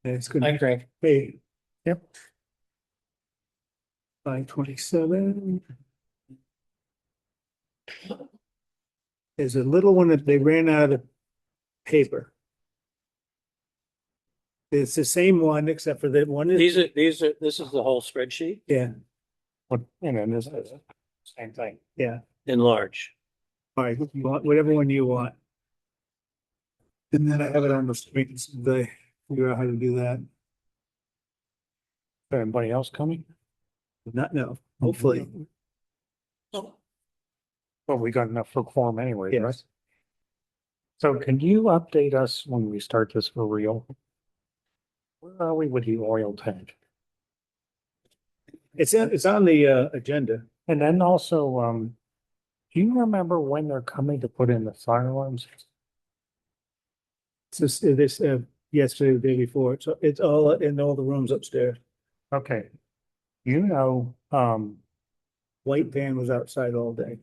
It's good. Hi, Craig. Hey, Yep. 527. There's a little one that they ran out of paper. It's the same one except for that one is, This is the whole spreadsheet yeah, and then this is same thing yeah. in large. All right, you want whatever one you want. And then I have it on the screen, so they figure out how to do that. Anybody else coming? Not now, hopefully, Well, we got enough for quorum anyway, right? yes. So can you update us when we start this for real? Where are we with the oil tank? It's on the agenda. And then also, do you remember when they're coming to put in the fire alarms? It's this yesterday, the day before. So it's all in all the rooms upstairs. Okay. You know, White van was outside all day.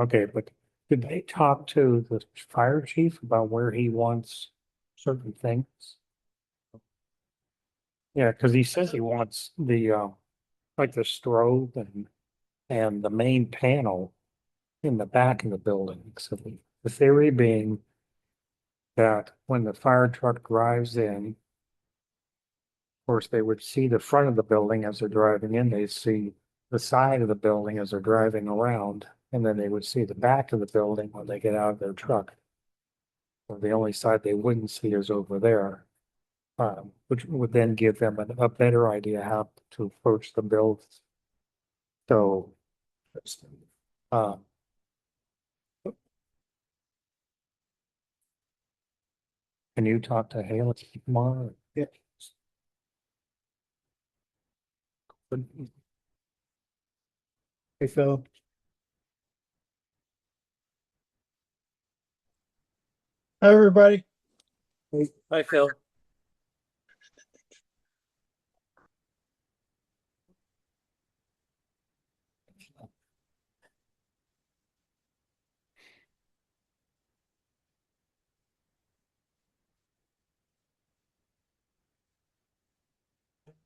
okay, but did they talk to the fire chief about where he wants certain things? Yeah, because he says he wants the like the strobe and the main panel in the back of the building. So the theory being that when the fire truck drives in, of course, they would see the front of the building as they're driving in. They see the side of the building as they're driving around, and then they would see the back of the building when they get out of their truck. So the only side they wouldn't see is over there, which would then give them a better idea how to approach the build. So, um, can you talk to Haley tomorrow? Yeah. Hey, Phil. Hi, everybody. Hi, Phil.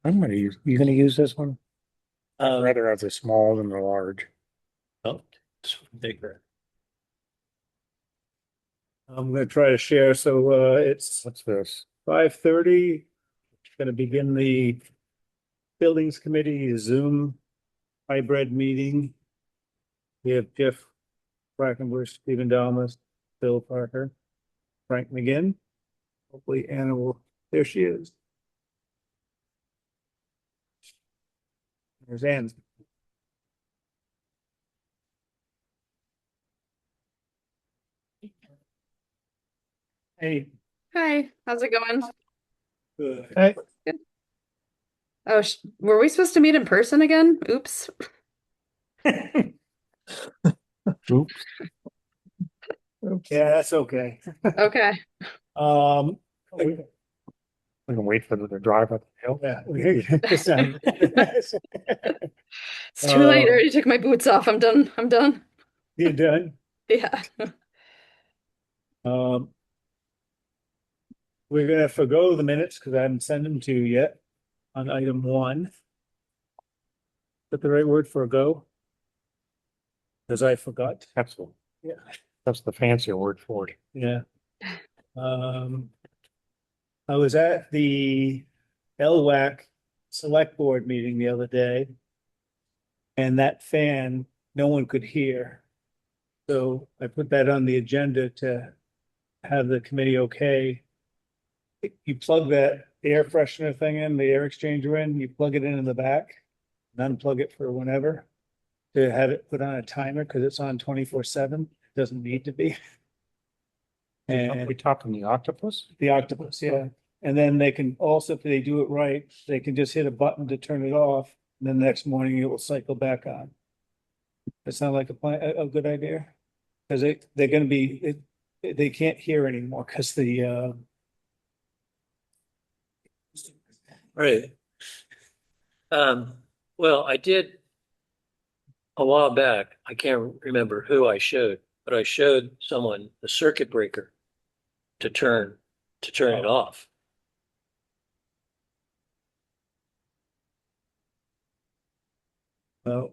You gonna use this one? I'd rather have the small than the large. Oh, it's bigger. I'm gonna try to share. So it's What's this? 5:30. Gonna begin the Buildings Committee Zoom hybrid meeting. We have Jeff Quackenbush, Stephen Dalmas, Bill Parker, Frank McGinn. Hopefully Anna will, there she is. There's Ann. Hey. Hi, how's it going? Hey, Good. Oh, were we supposed to meet in person again? Oops. Oops. Yeah, that's okay. Okay. Um, We can wait for them to drive up the hill. yeah. It's done. It's too late. I Um, already took my boots off. I'm done. I'm done. You done? Yeah. Um, we're gonna forgo the minutes because I haven't sent them to you yet on item one. Is that the right word, forgo? Because I forgot. That's, Yeah. that's the fancier word for it. Yeah. Um, I was at the LWAC Select Board meeting the other day. And that fan, no one could hear. So I put that on the agenda to have the committee okay. You plug that air freshener thing in, the air exchanger in, you plug it in the back, and unplug it for whenever. To have it put on a timer because it's on 24/7. Doesn't need to be. We And talking the octopus? the octopus, yeah. And then they can also, if they do it right, they can just hit a button to turn it off. And then the next morning it will cycle back on. That sound like a good idea? Because they're gonna be, they can't hear anymore because Right. Um, well, I did a while back, I can't remember who I showed, but I showed someone the circuit breaker to turn it off. Well,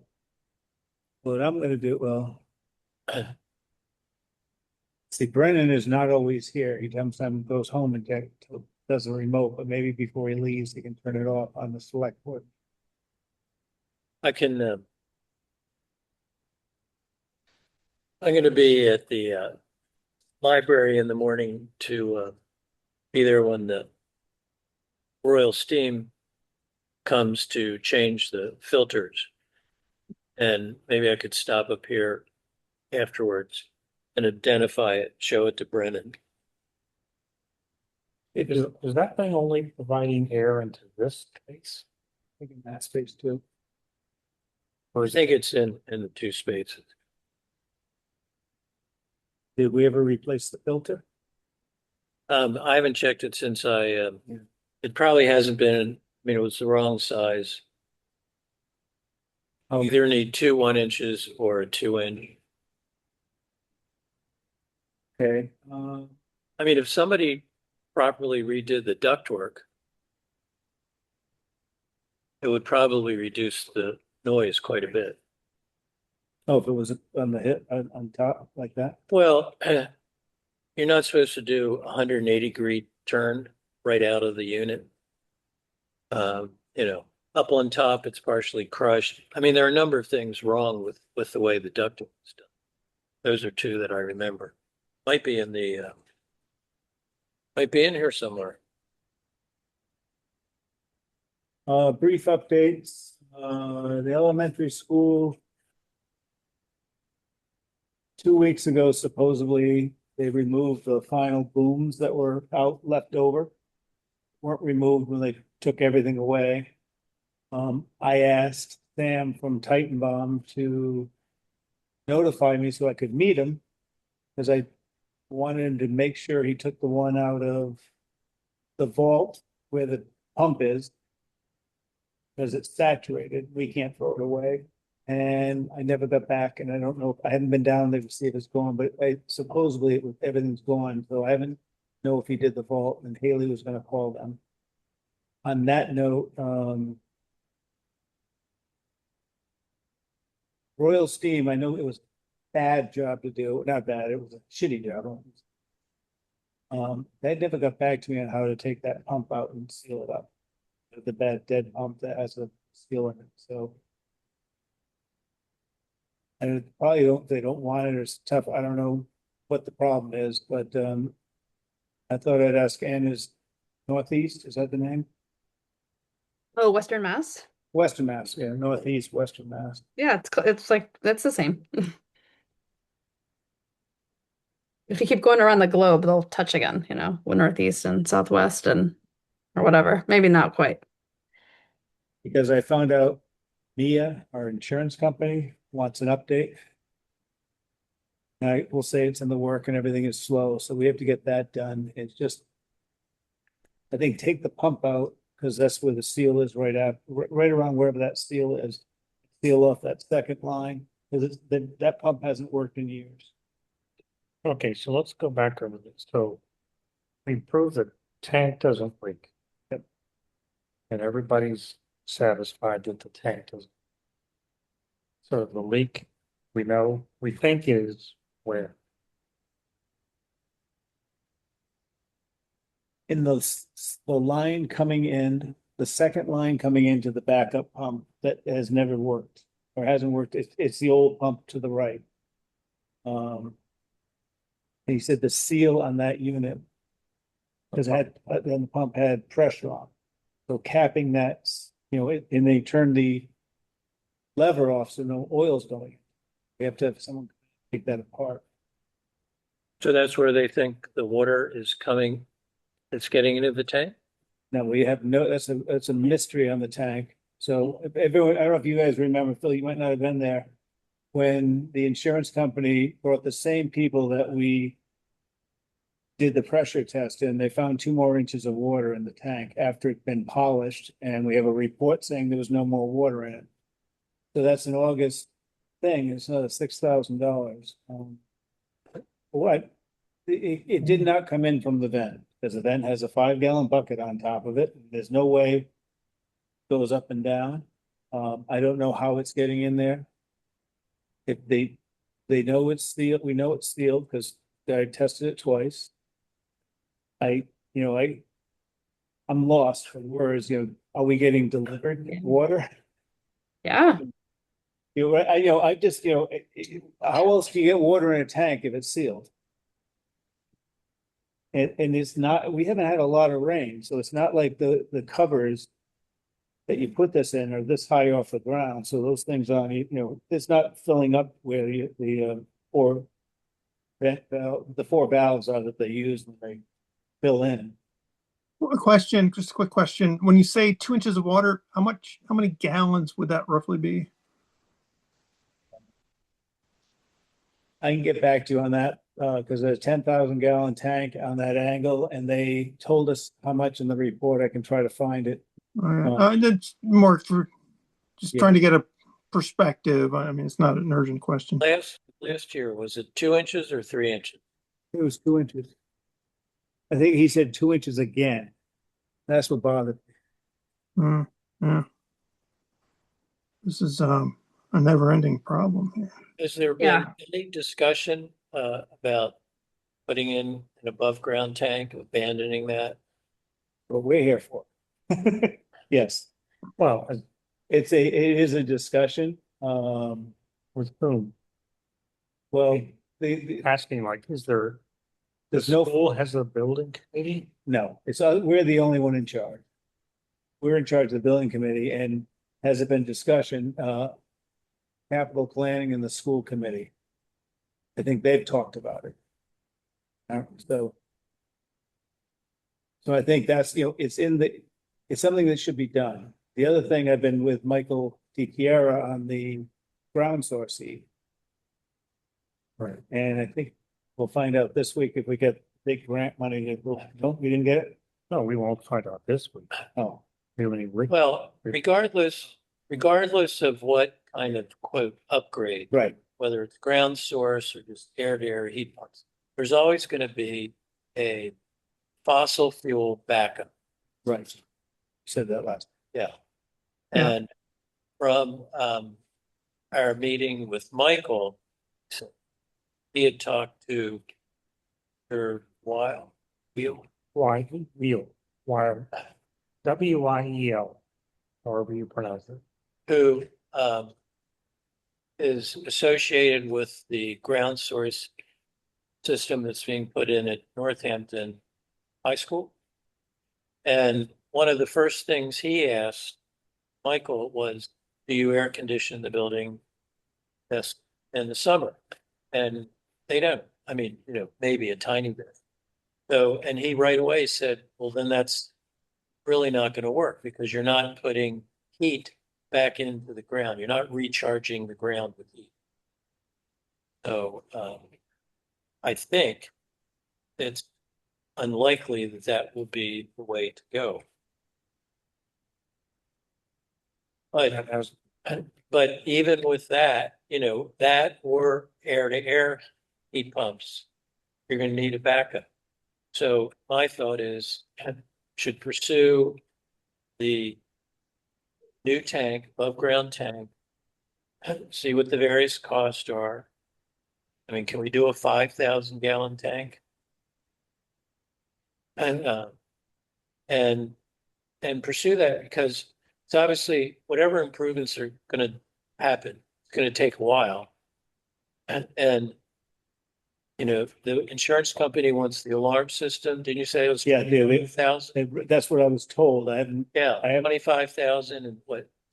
what I'm gonna do, well. See, Brennan is not always here. He sometimes goes home and does a remote, but maybe before he leaves, he can turn it off on the select board. I can, I'm gonna be at the, library in the morning to, be there when the Royal Steam comes to change the filters. And maybe I could stop up here afterwards and identify it, show it to Brennan. Is that thing only providing air into this space? I think in that space too. Or I is it, think it's in the two spaces. Did we ever replace the filter? I haven't checked it since it probably hasn't been, I mean, it was the wrong size. Oh, Either need 2 1 inches or a 2 inch. okay. I mean, if somebody properly redid the ductwork, it would probably reduce the noise quite a bit. Oh, if it was on the hit, on top like that? Well, you're not supposed to do a 180-degree turn right out of the unit. You know, up on top, it's partially crushed. I mean, there are a number of things wrong with the way the ducting is done. Those are two that I remember. Might be in here somewhere. Brief updates, the elementary school. 2 weeks ago, supposedly, they removed the final booms that were left over. Weren't removed when they took everything away. I asked Sam from Titanbaum to notify me so I could meet him. Cause I wanted to make sure he took the one out of the vault where the pump is. Cause it's saturated, we can't throw it away. And I never got back, and I don't know, I haven't been down there to see if it's gone, but supposedly everything's gone, so I haven't know if he did the vault, and Haley was gonna call them. On that note, Royal Steam, I know it was a bad job to do, not bad, it was a shitty job. They never got back to me on how to take that pump out and seal it up. The bad dead pump that has a seal in it, so. And it probably they don't want it, or it's tough, I don't know what the problem is, but, I thought I'd ask Anna's Northeast, is that the name? Oh, Western Mass? Western Mass, yeah, Northeast, Western Mass. Yeah, it's like, that's the same. If you keep going around the globe, they'll touch again, Northeast and Southwest or whatever. Maybe not quite. Because I found out Mia, our insurance company, wants an update. I will say it's in the work and everything is slow, so we have to get that done. It's just. I think take the pump out, because that's where the seal is right around wherever that seal is. Seal off that second line, because that pump hasn't worked in years. okay, so let's go back over this. So we proved that tank doesn't leak. Yep. And everybody's satisfied that the tank doesn't. So the leak, we think is where? In the line coming in, the second line coming into the backup pump that has never worked or hasn't worked, it's the old pump to the right. He said the seal on that unit. Because then the pump had pressure on. So capping that, and they turned the lever off so no oil's going. We have to have someone take that apart. So that's where they think the water is coming, it's getting into the tank? Now we have that's a mystery on the tank. So everyone, I don't know if you guys remember, Phil, you might not have been there. When the insurance company brought the same people that we did the pressure test in, they found 2 more inches of water in the tank after it'd been polished, and we have a report saying there was no more water in it. So that's an August thing, it's another $6,000. It did not come in from the vent, because the vent has a 5-gallon bucket on top of it. There's no way it goes up and down. I don't know how it's getting in there. If they know it's sealed, we know it's sealed because I tested it twice. I, you know, I'm lost for words, are we getting delivered water? Yeah, I just, how else do you get water in a tank if it's sealed? And it's not, we haven't had a lot of rain, so it's not like the covers that you put this in are this high off the ground, so those things aren't, it's not filling up where or the four valves are that they use when they fill in. A question, just a quick question. When you say 2 inches of water, how many gallons would that roughly be? I can get back to you on that, because there's a 10,000 gallon tank on that angle, and they told us how much in the report. I can try to find it. That's more for just Yeah. trying to get a perspective. I mean, it's not an urgent question. Last year, was it 2 inches or 3 inches? It was 2 inches. I think he said 2 inches again. That's what bothered me. Yeah. This is a never-ending problem here. Has there been Yeah. any discussion about putting in an above ground tank, abandoning that? What we're here for. Yes, Well, it is a discussion. with whom? Well, Asking like, is there, the there's no, school has a building committee? no, we're the only one in charge. We're in charge of the building committee, and has it been discussion, capital planning and the school committee? I think they've talked about it. So I think that's, it's something that should be done. The other thing, I've been with Michael DiChiara on the ground source heat. Right. And I think we'll find out this week if we get big grant money. We didn't get it? No, we won't find out this week. Oh, We have any Well, regardless of what kind of quote upgrade, right, whether it's ground source or just air-to-air heat pumps, there's always going to be a fossil fuel backup. right. Said that last. Yeah. Yeah. And from our meeting with Michael, he had talked to her Wheel, Wheel, wire, WYEL, however you pronounce it. who is associated with the ground source system that's being put in at Northampton High School. And one of the first things he asked Michael was, do you air condition the building this in the summer? And they don't. I mean, maybe a tiny bit. So, and he right away said, well, then that's really not going to work because you're not putting heat back into the ground. You're not recharging the ground with heat. So I think it's unlikely that that will be the way to go. But even with that, that or air-to-air heat pumps, you're going to need a backup. So my thought is, should pursue the new tank, above ground tank, see what the various costs are. I mean, can we do a 5,000 gallon tank? And pursue that because it's obviously whatever improvements are going to happen, it's going to take a while. And the insurance company wants the alarm system. Didn't you say it was? Yeah, they- 25,000? That's what I was told. I haven't, Yeah, I have- 25,000 and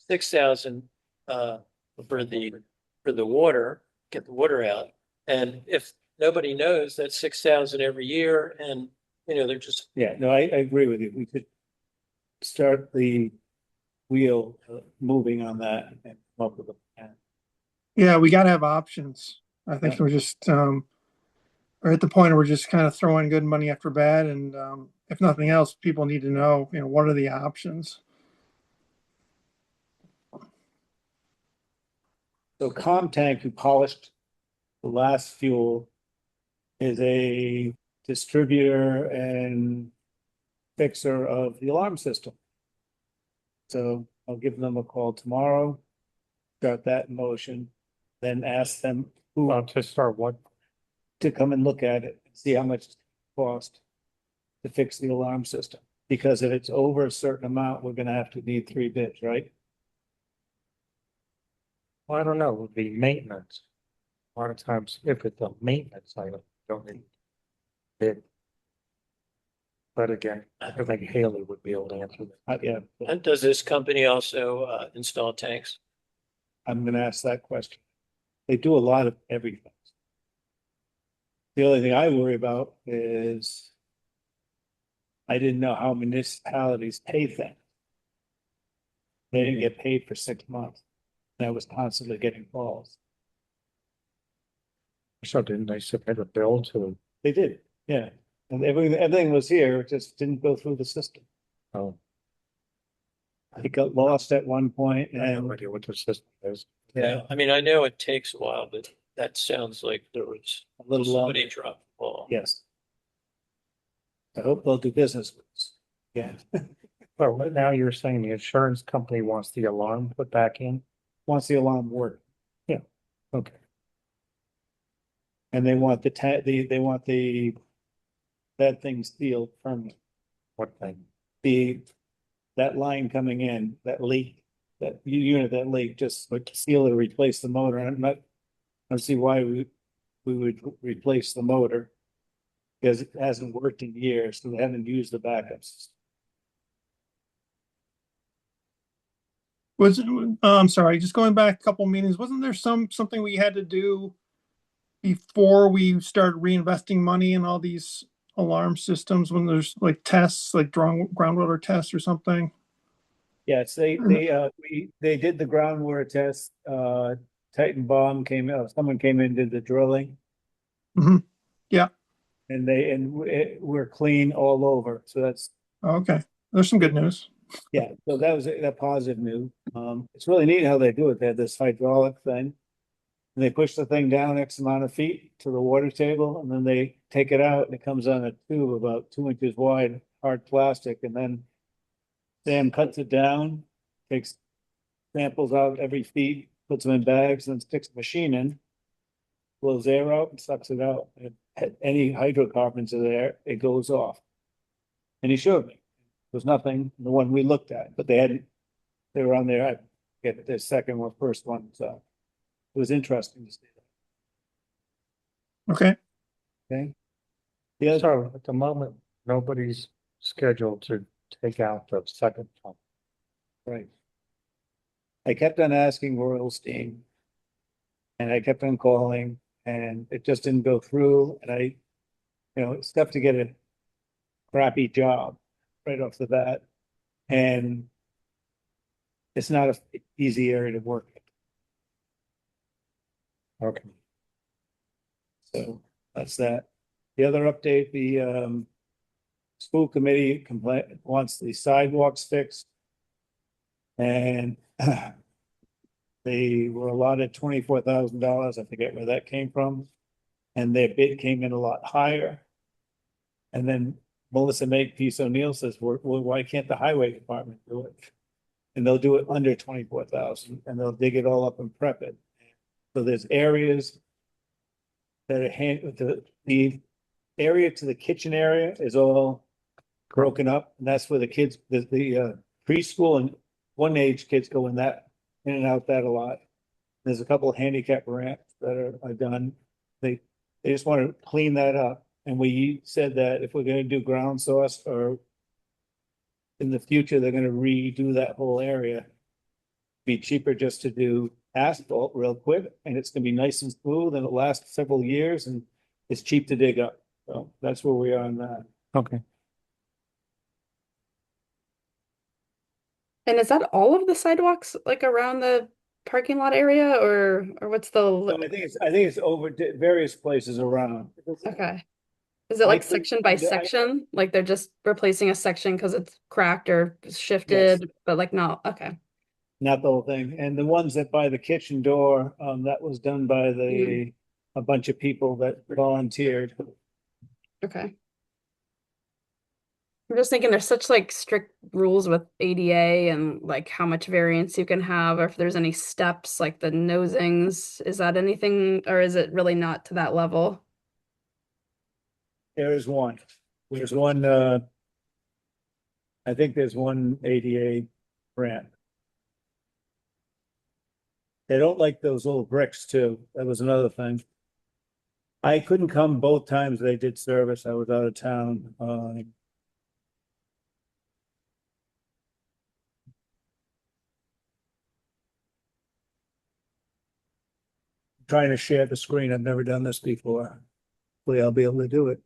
6,000 for the water, get the water out. And if nobody knows, that's 6,000 every year, and they're just yeah, no, I agree with you. We could start the wheel moving on that and come up with a plan. Yeah, we got to have options. I think Yeah. we're just we're at the point where we're just kind of throwing good money after bad, and if nothing else, people need to know, what are the options. So Comtank, who polished the last fuel, is a distributor and fixer of the alarm system. So I'll give them a call tomorrow. Start that in motion, then ask them who Well, to start what, to come and look at it, see how much it cost to fix the alarm system. Because if it's over a certain amount, we're gonna have to need 3 bids, right? well, I don't know, it would be maintenance. A lot of times, if it's a maintenance item, don't need bid. But again, I think Haley would be able to answer that. Yeah, And does this company also install tanks? I'm gonna ask that question. They do a lot of everything. The only thing I worry about is I didn't know how municipalities pay things. They didn't get paid for 6 months. And I was constantly getting calls. So didn't they submit a bill to, They did, yeah. And everything was here, it just didn't go through the system. oh, It got lost at one point I have no and, idea what the system is. yeah, I mean, I know it takes a while, but that sounds like there was a little long, somebody dropped the ball. yes. I hope they'll do business with us. Yeah, Well, now you're saying the insurance company wants the alarm put back in? once the alarm worked, Okay, and they want they want that thing sealed from what thing? that line coming in, that leak, that unit, that leak, just like seal it or replace the motor. I'm not, I don't see why we would replace the motor. Because it hasn't worked in years, so they haven't used the backups. I'm sorry, just going back a couple meetings, wasn't there something we had to do before we started reinvesting money in all these alarm systems when there's like tests, like groundwater tests or something? Yes, they did the groundwater test, Titan Bomb came out, someone came in, did the drilling. Mhm. Yeah. And we're clean all over, so that's, Okay, there's some good news. yeah, so that was a positive news. It's really neat how they do it, they have this hydraulic thing. And they push the thing down X amount of feet to the water table, and then they take it out, and it comes on a tube about 2 inches wide, hard plastic, and then Sam cuts it down, takes samples out every feet, puts them in bags, and sticks a machine in. Blows air out and sucks it out. If any hydrocarbons are there, it goes off. And he showed me. There was nothing, the one we looked at, but they were on there, I get the second or first one, so. It was interesting to see Okay, that, okay? The other, So at the moment, nobody's scheduled to take out the second pump. right. I kept on asking Royal Steam. And I kept on calling and it just didn't go through and it's tough to get a crappy job right off the bat. And it's not an easy area to work in. Okay. So that's that. The other update, the school committee wants the sidewalks fixed. And they were allotted $24,000. I forget where that came from. And their bid came in a lot higher. And then Melissa Makepeace O'Neill says, well, why can't the highway department do it? And they'll do it under 24,000 and they'll dig it all up and prep it. So there's areas that are the area to the kitchen area is all broken up. And that's where the kids, the preschool and one age kids go in and out that a lot. There's a couple of handicap ramps that are done. They just want to clean that up. And we said that if we're gonna do ground source or in the future, they're gonna redo that whole area. Be cheaper just to do asphalt real quick and it's gonna be nice and smooth and it'll last several years and it's cheap to dig up. So that's where we are on that. Okay. And is that all of the sidewalks like around the parking lot area or what's the, So I think it's over various places around. okay. Is it like think- section by I- section? Like they're just replacing a section because it's cracked or shifted, but like not, okay. Not the whole thing. And the ones that by the kitchen door, that was done by a bunch of people that volunteered. Okay. I'm just thinking there's such like strict rules with ADA and like how much variance you can have, or if there's any steps like the nosings. Is that anything, or is it really not to that level? There is one. There's one, I think there's one ADA grant. They don't like those little bricks too. That was another thing. I couldn't come both times they did service. I was out of town. Trying to share the screen. I've never done this before. Hopefully I'll be able to do it.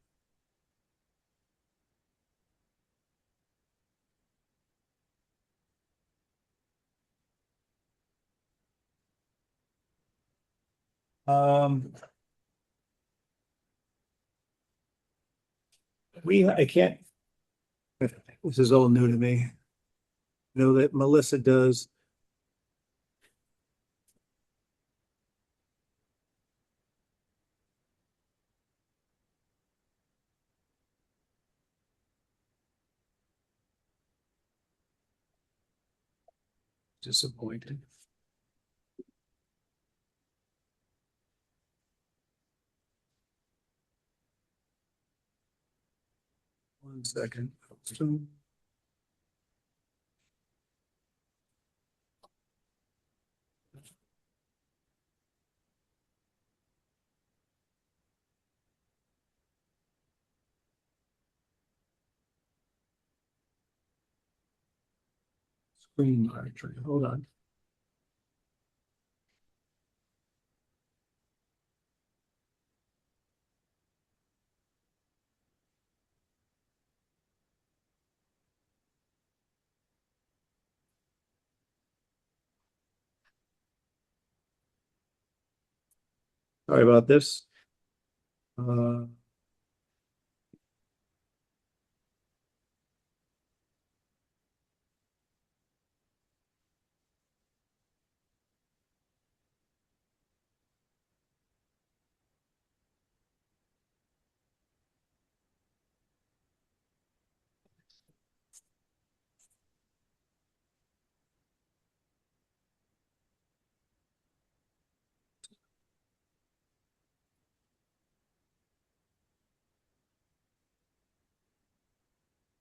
Um. I can't. This is all new to me. Know that Melissa does. Disappointed. One second. Screen larger. Hold on. Sorry about this. Uh,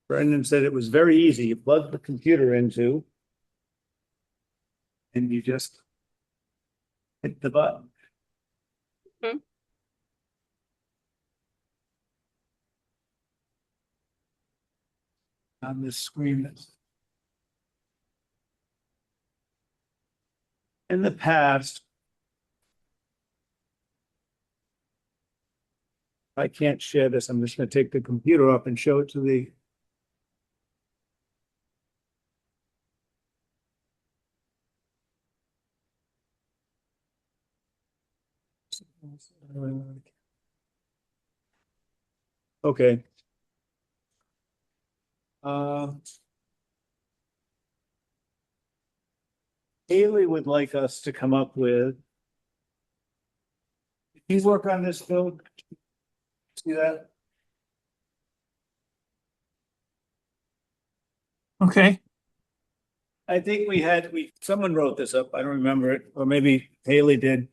Brendan said it was very easy. You plug the computer into and you just hit the button. Hmm. On this screen. In the past, I can't share this. I'm just gonna take the computer up and show it to the. Okay. Uh. Haley would like us to come up with. Did you work on this, Phil? See that? Okay. I think someone wrote this up, I don't remember it, or maybe Haley did.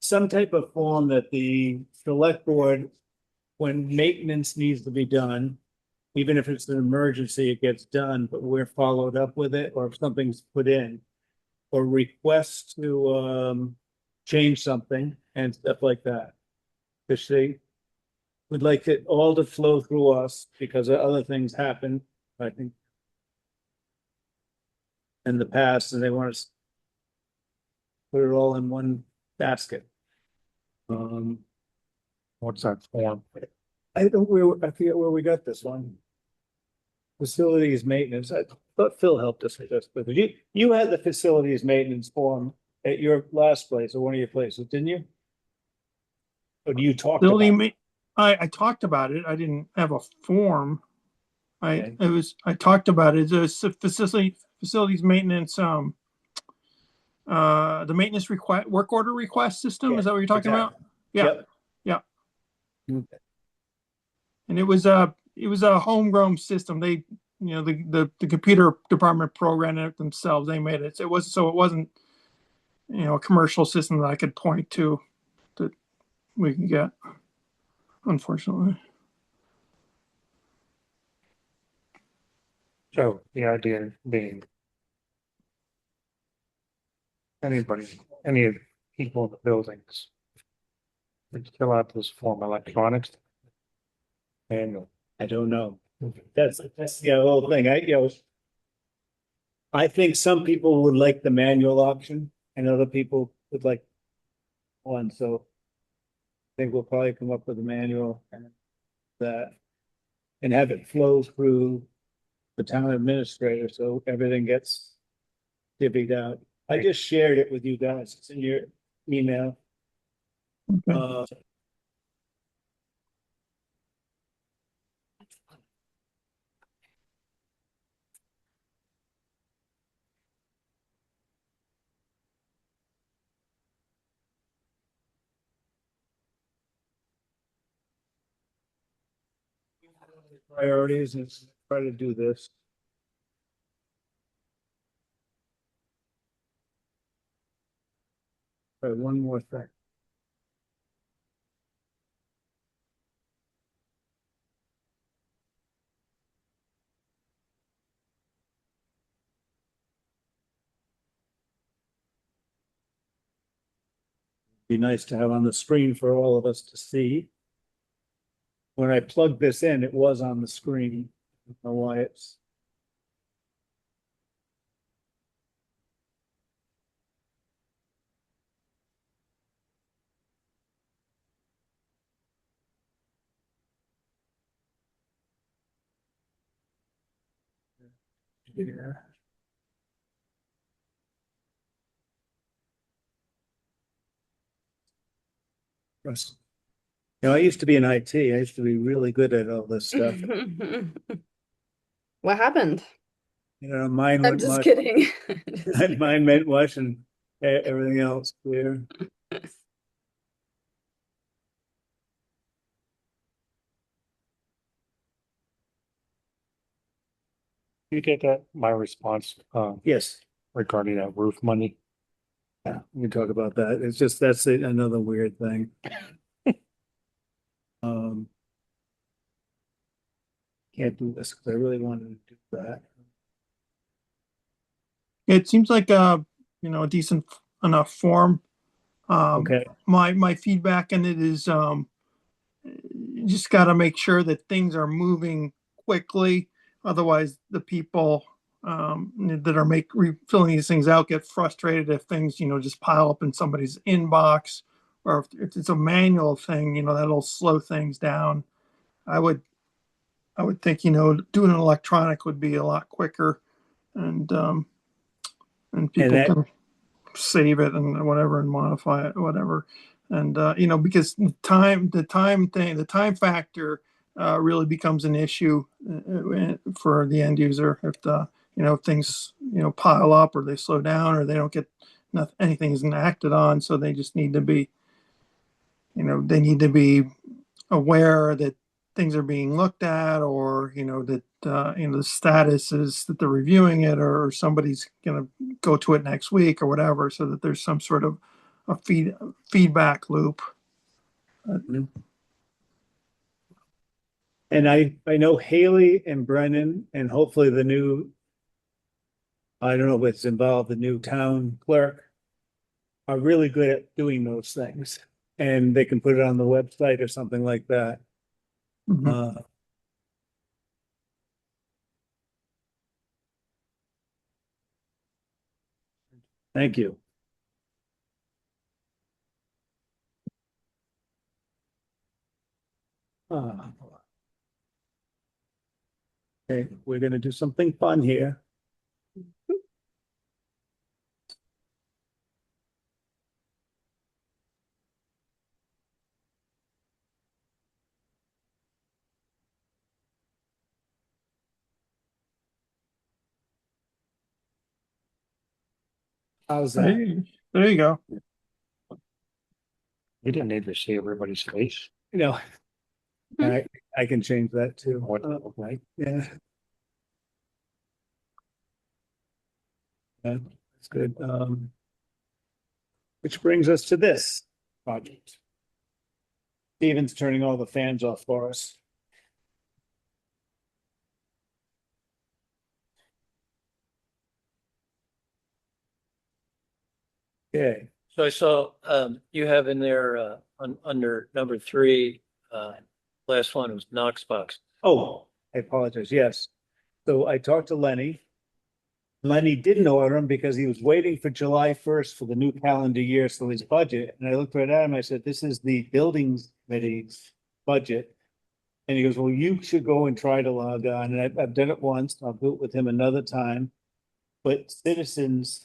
Some type of form that the select board, when maintenance needs to be done, even if it's an emergency, it gets done, but we're followed up with it, or if something's put in. Or requests to change something and stuff like that. Cause they would like it all to flow through us because other things happen, I think. In the past, and they want us. Put it all in one basket. What's that form? I forget where we got this one. Facilities maintenance, I thought Phil helped us with this, but you had the facilities maintenance form at your last place or one of your places, didn't you? Or do you talk about? I talked about it. I didn't have a form. Okay. I talked about it. It's a facilities maintenance, the maintenance work order request system. Yeah, Is that what you're talking about? exactly. Yeah. Yep. Yeah. Okay. And it was, it was a homegrown system. They, the computer department programmed it themselves. They made it. So it wasn't, a commercial system that I could point to that we can get, unfortunately. So the idea being any of the people in the buildings would fill out this form electronics. Manual. I don't know. That's the whole thing. I think some people would like the manual option and other people would like one, so I think we'll probably come up with a manual and that and have it flow through the town administrator, so everything gets divvied out. I just shared it with you guys. It's in your email. Uh, priorities and try to do this. All right, one more thing. Be nice to have on the screen for all of us to see. When I plugged this in, it was on the screen. I don't know why it's. Yeah. Russell. I used to be in IT. I used to be really good at all this stuff. What happened? Mine I'm went just mush. kidding. Mine went mush and everything else clear. You get that, my response, Yes, regarding that roof money. yeah, we can talk about that. It's just, another weird thing. Um. Can't do this because I really wanted to do that. It seems like a decent enough form. Okay, My feedback on it is you just got to make sure that things are moving quickly. Otherwise, the people that are filling these things out get frustrated if things just pile up in somebody's inbox, or if it's a manual thing, that'll slow things down. I would think doing an electronic would be a lot quicker, and people that- can save it and whatever and modify it, whatever. And because the time factor really becomes an issue for the end user if if things pile up or they slow down or they don't get anything isn't acted on. So they just need to be they need to be aware that things are being looked at, or that the status is that they're reviewing it, or somebody's going to go to it next week or whatever, so that there's some sort of a feedback loop. and I know Haley and Brennan and hopefully the new. I don't know if it's involved, the new town clerk. Are really good at doing those things and they can put it on the website or something like that. Mhm. Thank you. Uh, Okay, we're gonna do something fun here. How's that? There you go. You didn't need to see everybody's face. You know, I can change that too. what, right? Yeah. Yeah, that's good. Which brings us to this project. Steven's turning all the fans off for us. Okay, So I saw, you have in there, under number 3, last one was Knox box. oh, I apologize, yes. So I talked to Lenny. Lenny didn't order them because he was waiting for July 1st for the new calendar year, so his budget, and I looked right at him, I said, this is the buildings committee's budget. And he goes, well, you should go and try to log on, and I've done it once, I'll do it with him another time. But citizens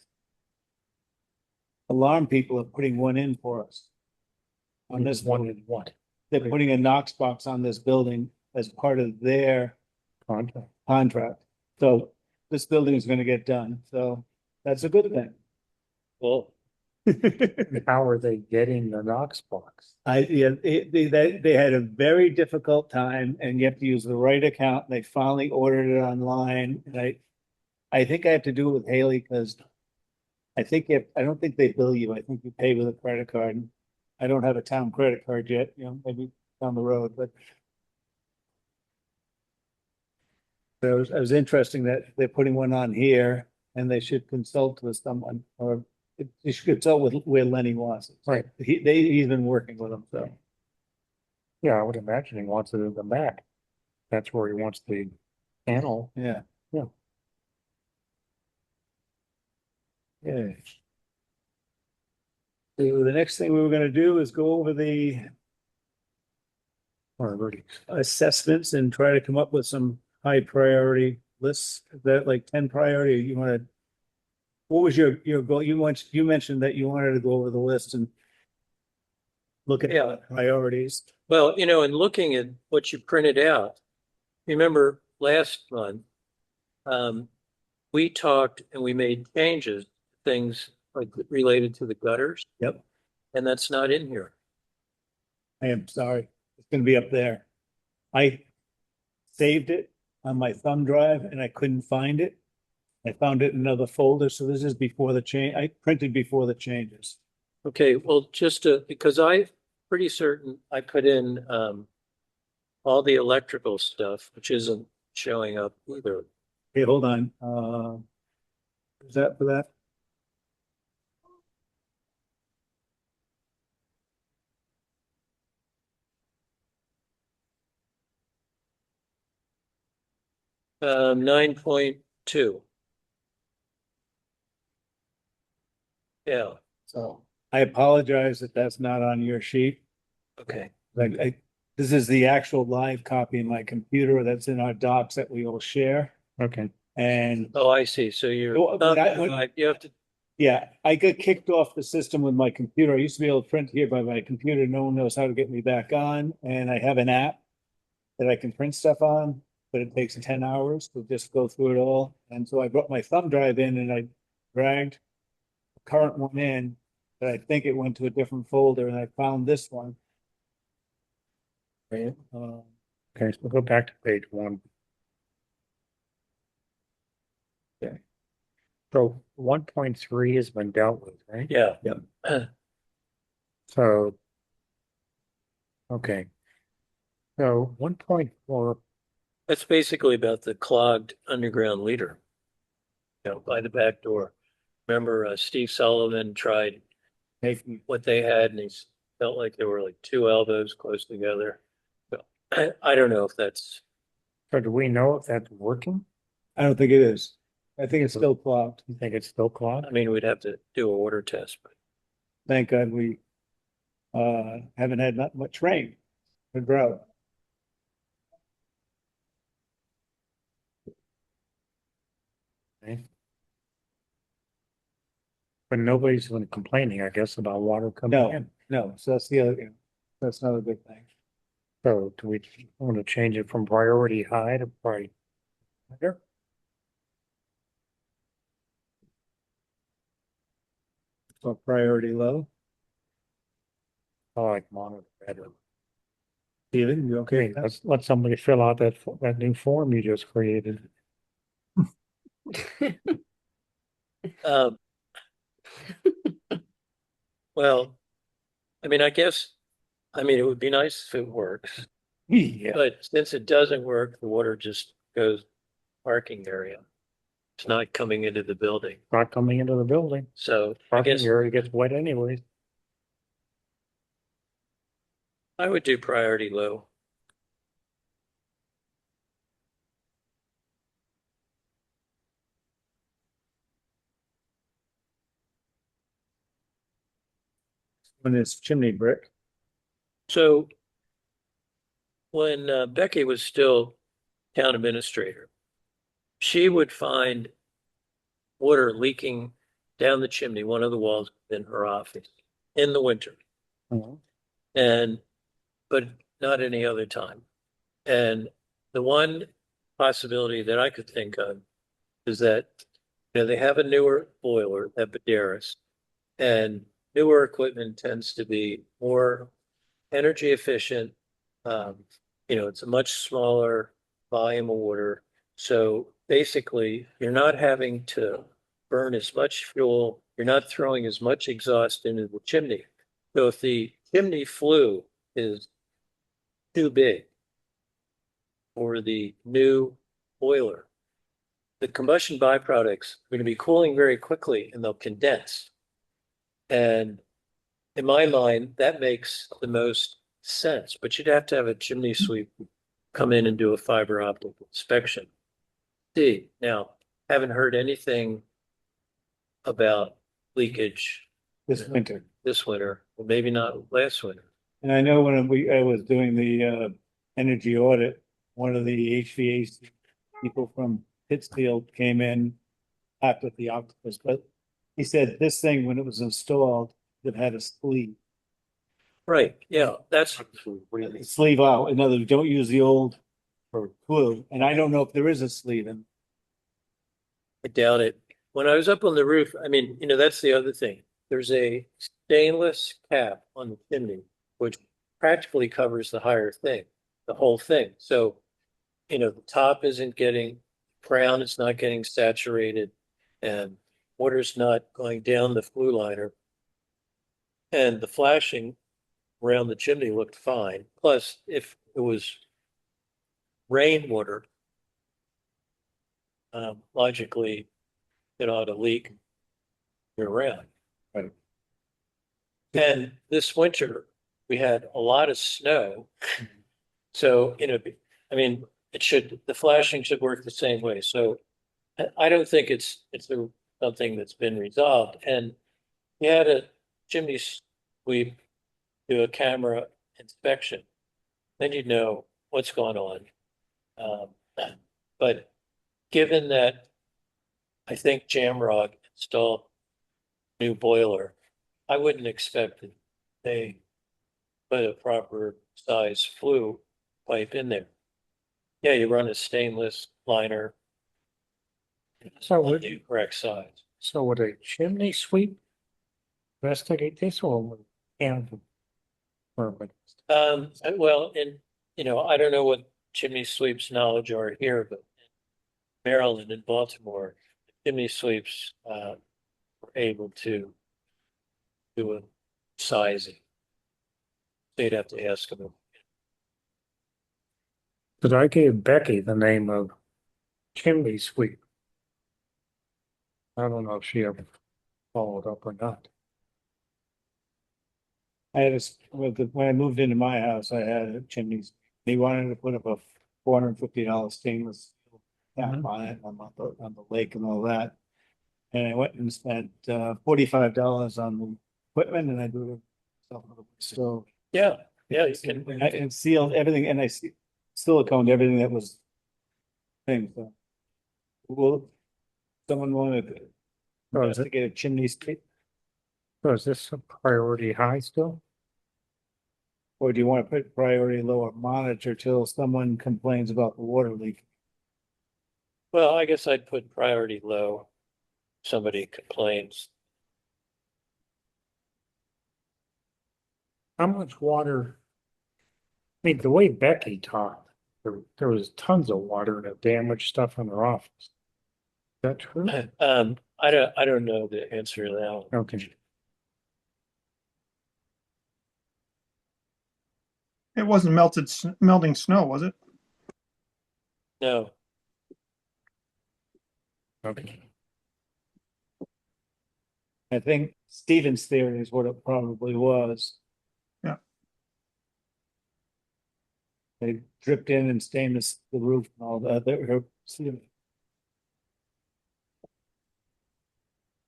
alarm people are putting one in for us. On this One one, in what? they're putting a Knox box on this building as part of their Contract. contract. So this building is gonna get done, so that's a good thing. Well, How are they getting the Knox box? They had a very difficult time and you have to use the right account. They finally ordered it online and I think I have to do it with Haley because I think I don't think they bill you. I think you pay with a credit card. I don't have a town credit card yet, maybe down the road, but so it was interesting that they're putting one on here and they should consult with someone or you should consult with where Lenny wants it. Right. He's been working with them, so. Yeah, I would imagine he wants it in the back. That's where he wants the panel. Yeah. Yeah. Yeah. So the next thing we were gonna do is go over the Already. assessments and try to come up with some high priority lists. Is that like 10 priority, or you wanna? What was your goal? You mentioned that you wanted to go over the list and look at Yeah. priorities. well, in looking at what you printed out, remember last month, we talked and we made changes, things like related to the gutters, Yep, and that's not in here. I am sorry. It's gonna be up there. I saved it on my thumb drive and I couldn't find it. I found it in another folder, so this is before the change. I printed before the changes. Okay, well, because I'm pretty certain I put in, all the electrical stuff, which isn't showing up either. Okay, hold on. Is that for that? Um, 9.2. Yeah, So I apologize that that's not on your sheet. okay. This is the actual live copy in my computer that's in our docs that we all share. Okay. And Oh, I see. So you're, Well, you have to, yeah, I got kicked off the system with my computer. I used to be able to print here by my computer. No one knows how to get me back on. And I have an app that I can print stuff on, but it takes 10 hours to just go through it all. And so I brought my thumb drive in and I dragged the current one in, but I think it went to a different folder and I found this one. Right, Okay, so go back to page 1. Okay. So 1.3 has been dealt with, right? yeah. So. Okay. So 1.4, That's basically about the clogged underground leader. By the back door. Remember, Steve Sullivan tried making, what they had and felt like there were like 2 elbows close together. So, I don't know if that's, so do we know if that's working? I don't think it is. I think it's still clogged. You think it's still clogged? I mean, we'd have to do a water test, but Thank God we haven't had that much rain. The drought. Okay. But nobody's been complaining, I guess, about water coming No. in. No, so that's the other, that's another good thing. So do we want to change it from priority high to priority? Higher? So priority low. I like monitor better. Steven, you okay? Okay, with that? let somebody fill out that new form you just created. Um, well, I mean, it would be nice if it works, Yeah. but since it doesn't work, the water just goes parking area. It's not coming into the building. Not coming into the building. So I Parking guess area gets wet anyways. I would do priority low. When it's chimney brick. So when Becky was still town administrator, she would find water leaking down the chimney, one of the walls in her office in the winter, Mhm. and but not any other time. And the one possibility that I could think of is that they have a newer boiler at Baderas, and newer equipment tends to be more energy efficient. Um, it's a much smaller volume of water. So basically, you're not having to burn as much fuel. You're not throwing as much exhaust into the chimney. So if the chimney flue is too big for the new boiler, the combustion byproducts are going to be cooling very quickly and they'll condense. And in my mind, that makes the most sense, but you'd have to have a chimney sweep come in and do a fiber optic inspection. See, now, haven't heard anything about leakage This winter. this winter, or maybe not last winter. And I know when I was doing the energy audit, one of the HVAC people from Pittsfield came in, talked with the octopus, but he said this thing, when it was installed, it had a sleeve. Right, yeah, that's, Sleeve out. In other words, don't use the old for glue. And I don't know if there is a sleeve in. I doubt it. When I was up on the roof, that's the other thing. There's a stainless cap on the chimney, which practically covers the higher thing, the whole thing. So, the top isn't getting, crown is not getting saturated, and water's not going down the flue liner. And the flashing around the chimney looked fine. Plus, if it was rainwater, logically, it ought to leak year round. Right. And this winter, we had a lot of snow. So, the flashing should work the same way. So I don't think it's something that's been resolved. And we had a chimney sweep do a camera inspection, then you'd know what's going on. But given that I think Jamrock installed new boiler, I wouldn't expect that they put a proper size flue pipe in there. Yeah, you run a stainless liner. So on would- the correct size. So would a chimney sweep investigate this or would Canada permit? Well, I don't know what chimney sweeps knowledge are here, but in Maryland and Baltimore, chimney sweeps were able to do a sizing. So you'd have to ask them. But I gave Becky the name of chimney sweep. I don't know if she ever followed up or not. I had when I moved into my house, I had a chimneys. He wanted to put up a $450 stainless steel tap Mhm. on it on the lake and all that. And I went and spent $45 on the equipment and I do it myself. So Yeah, you can. and sealed everything and siliconed everything that was thing. So will someone want to Oh, is it- investigate a chimney sweep? So is this a priority high still? Or do you want to put priority lower, monitor till someone complains about the water leak? Well, I guess I'd put priority low. Somebody complains. How much water mean, the way Becky talked, there was tons of water and it damaged stuff in her office. Is that true? I don't know the answer to that one. Okay. It wasn't melting snow, was it? No, Okay. I think Stephen's theory is what it probably was. Yeah. They dripped in and stained the roof and all that.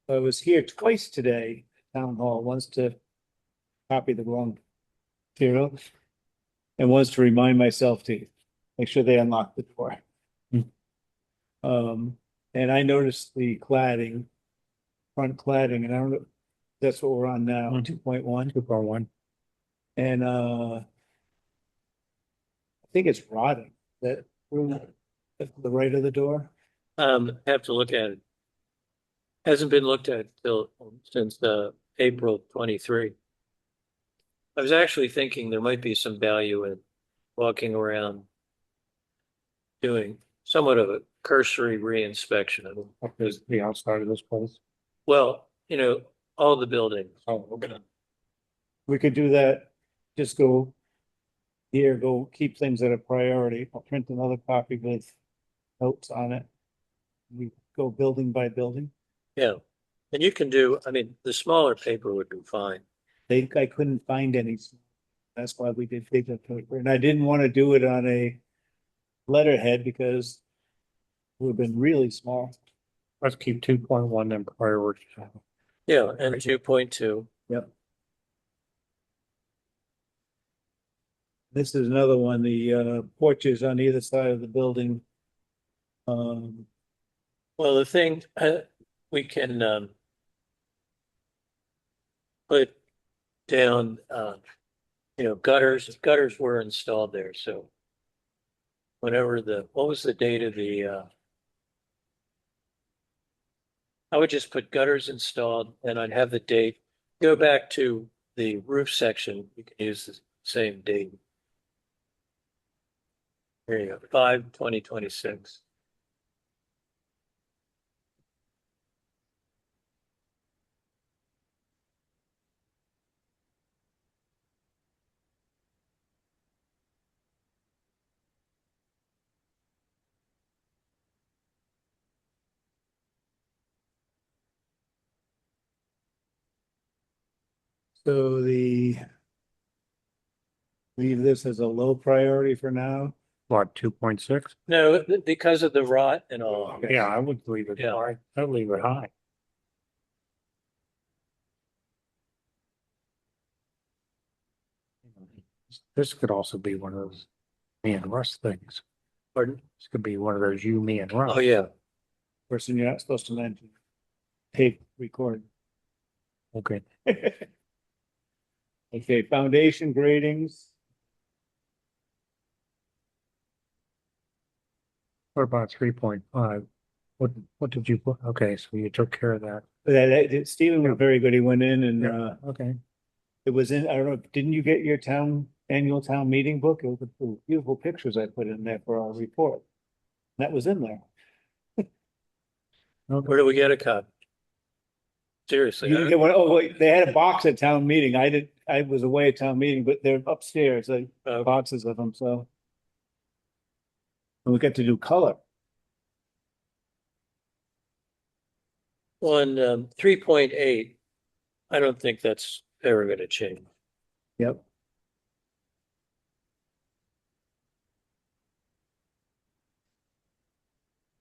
I was here twice today, at town hall, once to copy the wrong material. And once to remind myself to make sure they unlock the door. And I noticed the cladding, front cladding, and I don't know, that's what we're on now, Mhm. 2.1. 2.1. And I think it's rotting, that room at the right of the door. have to look at it. Hasn't been looked at since April 23. I was actually thinking there might be some value in walking around doing somewhat of a cursory reinspection of them. Up is the outside of this place. Well, all the buildings. Oh, okay. We could do that, just go here, go keep things at a priority. I'll print another copy with notes on it. We go building by building. Yeah. And you can do, I mean, the smaller paper would be fine. I couldn't find any. That's why we did bigger paper, and I didn't want to do it on a letterhead because it would have been really small. Let's keep 2.1 and priority. Yeah, and 2.2. Yep. This is another one, the porches on either side of the building. Well, the thing, we can put down, gutters were installed there, so whenever what was the date of I would just put gutters installed and I'd have the date, go back to the roof section, you can use the same date. There you go, 5/20/26. So leave this as a low priority for now. What, 2.6? No, because of the rot and all. Yeah, I would leave it Yeah. high. I'd leave it high. This could also be one of those me and Russ things. Pardon? This could be one of those you, me and Russ. Oh, yeah. Person you're not supposed to mention. Tape record. Okay. Okay, foundation gradings. What about 3.5? What did you put? Okay, so you took care of that. Stephen was very good. He went in and Yeah. Okay. it was in, I don't know, didn't you get your annual town meeting book? It was the beautiful pictures I put in there for our report. That was in there. Where do we get a copy? Seriously, You get one, oh, wait, they had a box at town meeting. I was away at town meeting, but they're upstairs, like boxes of them, so. And we get to do color. on 3.8, I don't think that's ever going to change. Yep.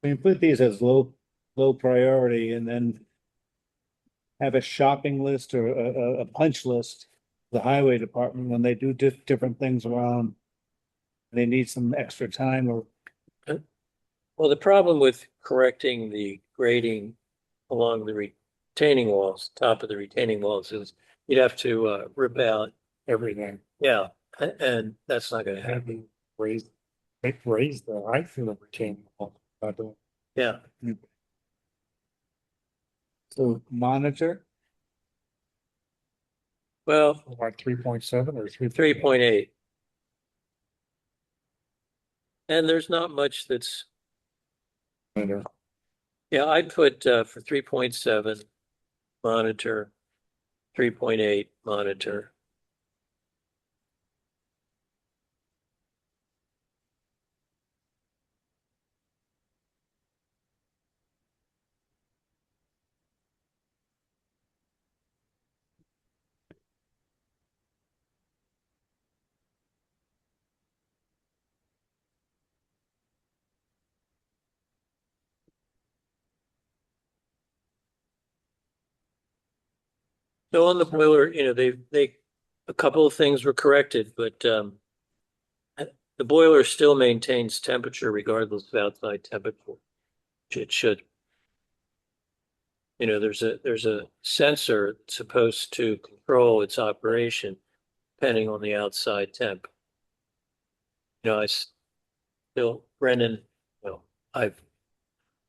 We can put these as low priority and then have a shopping list or a punch list. The highway department, when they do different things around. They need some extra time or, Well, the problem with correcting the grading along the retaining walls, top of the retaining walls, is you'd have to rip out. Everything. Yeah, and that's not going to happen. Maybe raise the height for the retaining wall. Yeah, so monitor. well, Like 3.7 or 3. 3.8. And there's not much that's, Either. yeah, I'd put for 3.7 monitor, 3.8 monitor. So on the boiler, a couple of things were corrected, but the boiler still maintains temperature regardless of outside temperature. Which it should. There's a sensor supposed to control its operation depending on the outside temp. I still, Brendan, well, I've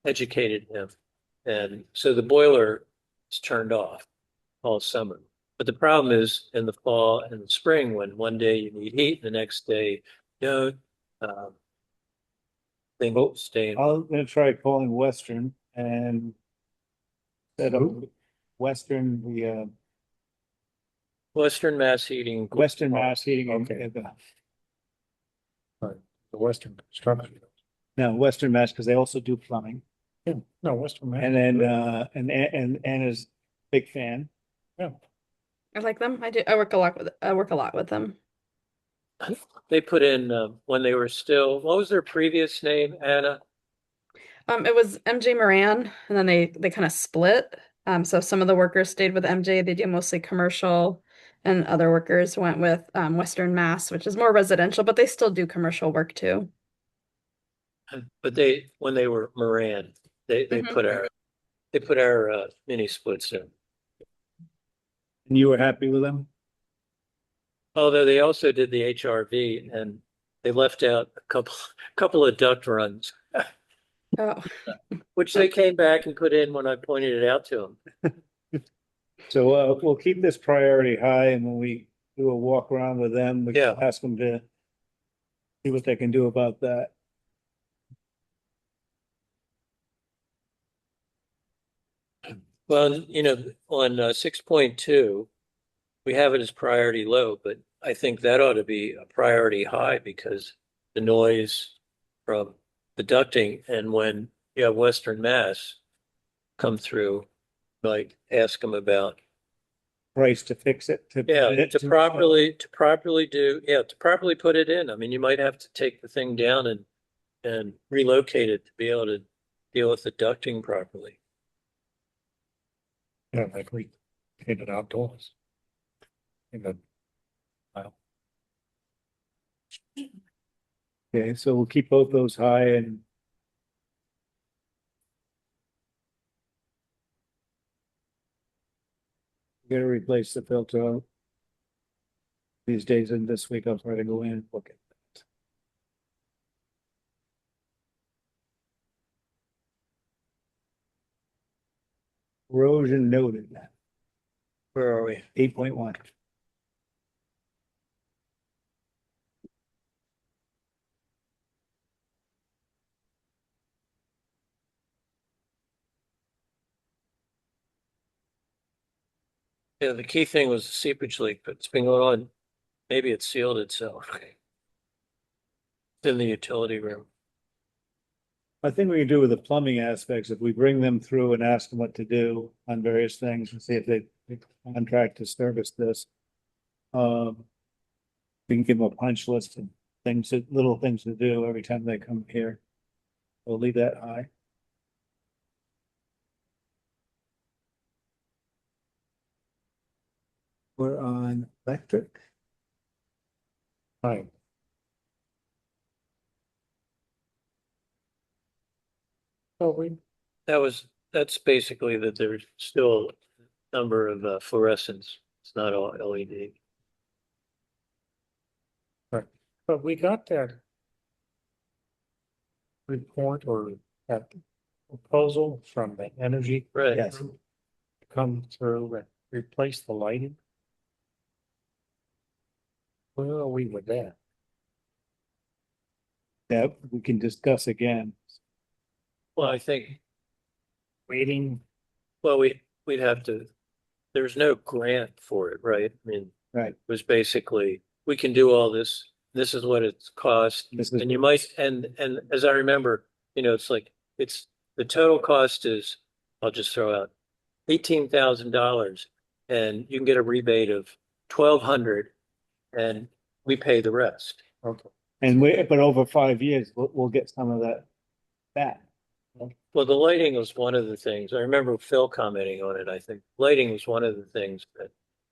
educated him. And so the boiler is turned off all summer. But the problem is in the fall and the spring, when one day you need heat, the next day you don't, things stay in. I'm gonna try calling Western and set up Western, Western Mass Heating. Western Mass Heating. Okay. The Western Construction. No, Western Mass, because they also do plumbing. Yeah, no, Western Mass. And then, and Anna's big fan. Yeah, I like them. I work a lot with them. They put in when they were still, what was their previous name, Anna? It was MJ Moran, and then they kind of split. So some of the workers stayed with MJ. They do mostly commercial, and other workers went with Western Mass, which is more residential, but they still do commercial work too. But when they were Moran, they Mhm. put our mini splits in. And you were happy with them? Although they also did the HRV and they left out a couple of duct runs, Oh, which they came back and put in when I pointed it out to them. So, we'll keep this priority high, and when we do a walk around with them, we can Yeah. ask them to see what they can do about that. Well, on 6.2, we have it as priority low, but I think that ought to be a priority high because the noise from the ducting and when you have Western Mass come through, like ask them about, Price to fix it, to. to properly put it in. I mean, you might have to take the thing down and relocate it to be able to deal with the ducting properly. yeah, like we did it outdoors. In the, well, Okay, so we'll keep both those high and. Gotta replace the filter. These days and this week I'll try to go in and look at that. Erosion noted, Where are we? 8.1. Yeah, the key thing was the seepage leak, but it's been going on. Maybe it sealed itself. It's in the utility room. I think we can do with the plumbing aspects, if we bring them through and ask them what to do on various things and see if they contract to service this. We can give them a punch list of things, little things to do every time they come here. We'll leave that high. We're on electric. right. So That's basically that there's still a number of fluorescents. It's not all LED. but we got that report or that proposal from the energy. Right. Yes. Group to come through and replace the lighting. Where are we with that? that we can discuss again. Well, I think, Waiting, well, we'd have to, there's no grant for it, right? I mean, Right. it was basically, we can do all this. This is what it's cost. This is, And you might, and as I remember, it's like, the total cost is, I'll just throw out $18,000 and you can get a rebate of 1,200 and we pay the rest. okay. but over 5 years, we'll get some of that back. Well, the lighting was one of the things. I remember Phil commenting on it. I think lighting was one of the things that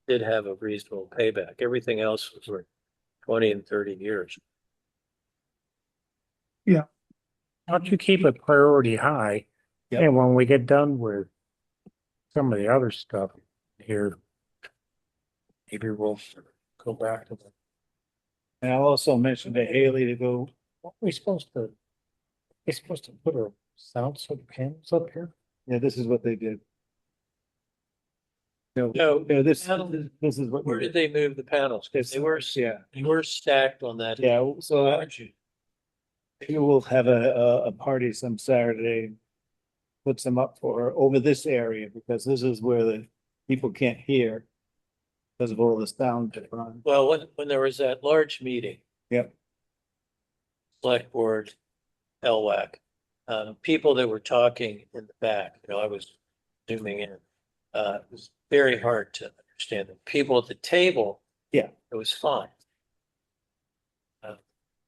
did have a reasonable payback. Everything else was for 20 and 30 years. Why don't you keep it priority high? Yep. And when we get done with some of the other stuff here, maybe we'll go back to the, And I'll also mention to Haley to go, what are we supposed to? We're supposed to put our sound panels up here? yeah, this is what they did. No, This is what. where did they move the panels? Because Yeah, they were stacked on that. yeah, so Aren't you? maybe we'll have a party some Saturday. Put some up for over this area, because this is where the people can't hear. Because of all the sound. Well, when there was that large meeting, Yep, select board, LWAC, people that were talking in the back, I was zooming in. It was very hard to understand them. People at the table. Yeah. It was fine.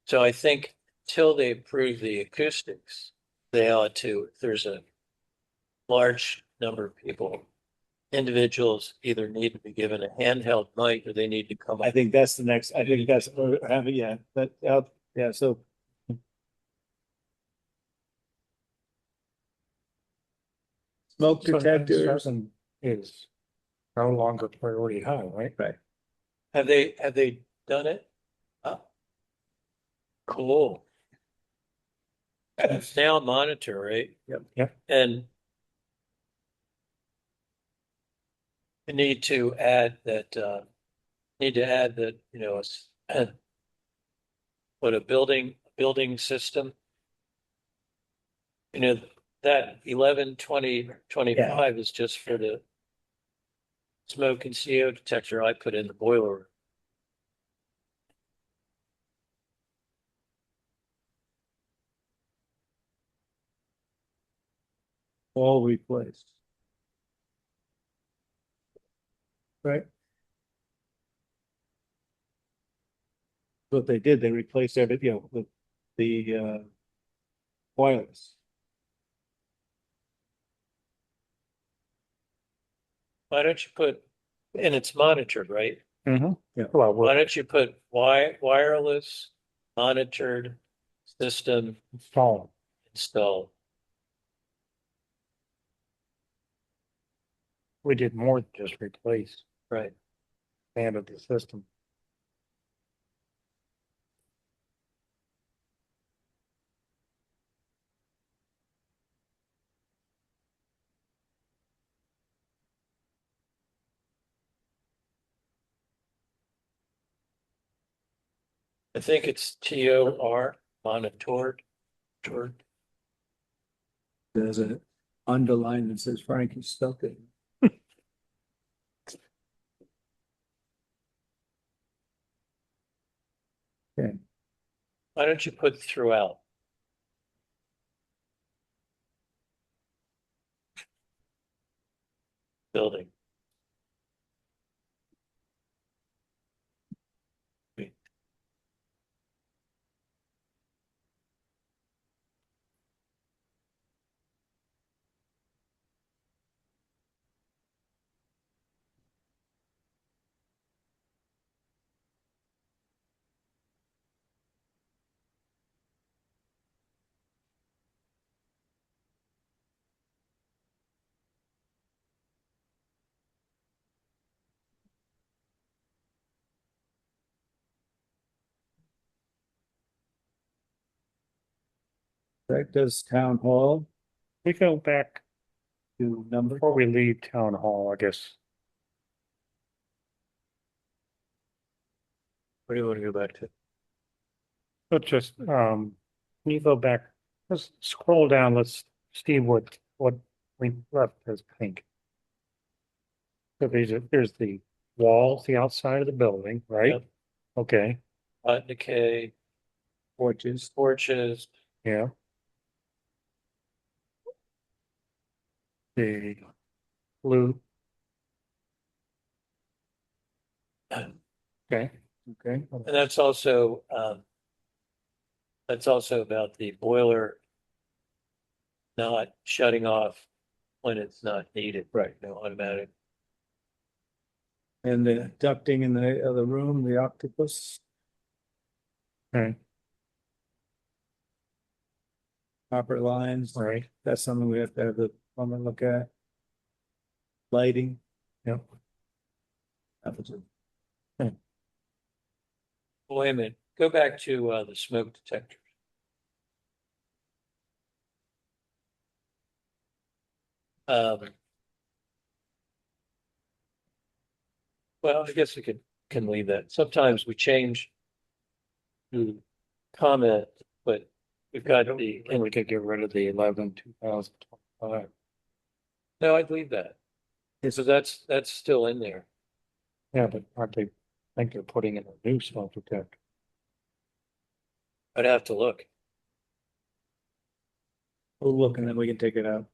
So I think till they approve the acoustics, they ought to, if there's a large number of people, individuals either need to be given a handheld mic or they need to come I up. think that's the next, I think that's, yeah, yeah, so. Smoke So detectors. 7 is no longer priority high, right? Right. Have they done it? Cool. It's now monitor, right? Yep. And you need to add that, what a building system. That 11-20-25 is just for the smoke and CO detector I put in the boiler room. All replaced. Right? What they did, they replaced everything, with the wireless. Why don't you put, and it's monitored, right? Mm-hmm. Yeah. Well, Why don't you put wireless monitored system install. installed? We did more than just replace, Right. expanded the system. I think it's TOR, monitored. There's an underline that says Frankie spelled it. Okay, Why don't you put throughout? Building. that does town hall We go back to number. before we leave town hall, I guess. What do you want to go back to? Let's just, Can you go back? Let's scroll down. Let's see what we left as pink. So there's the walls, the outside of the building, right? Yep. Okay, decay, Porches. porches, yeah. The blue. and Okay, Okay. that's also about the boiler not shutting off when it's not needed. Right. No automatic. And the ducting in the other room, the octopus, okay, copper lines, right, that's something we have to have the plumber look at. Lighting. yep. That was it. Wait a minute, go back to the smoke detectors. Well, I guess we can leave that. Sometimes we change the comment, but we've got the, And we could get rid of the 11/2025. no, I'd leave that. So that's still in there. Yeah, but aren't they, I think they're putting in a new smoke detector. I'd have to look. We'll look and then we can take it out.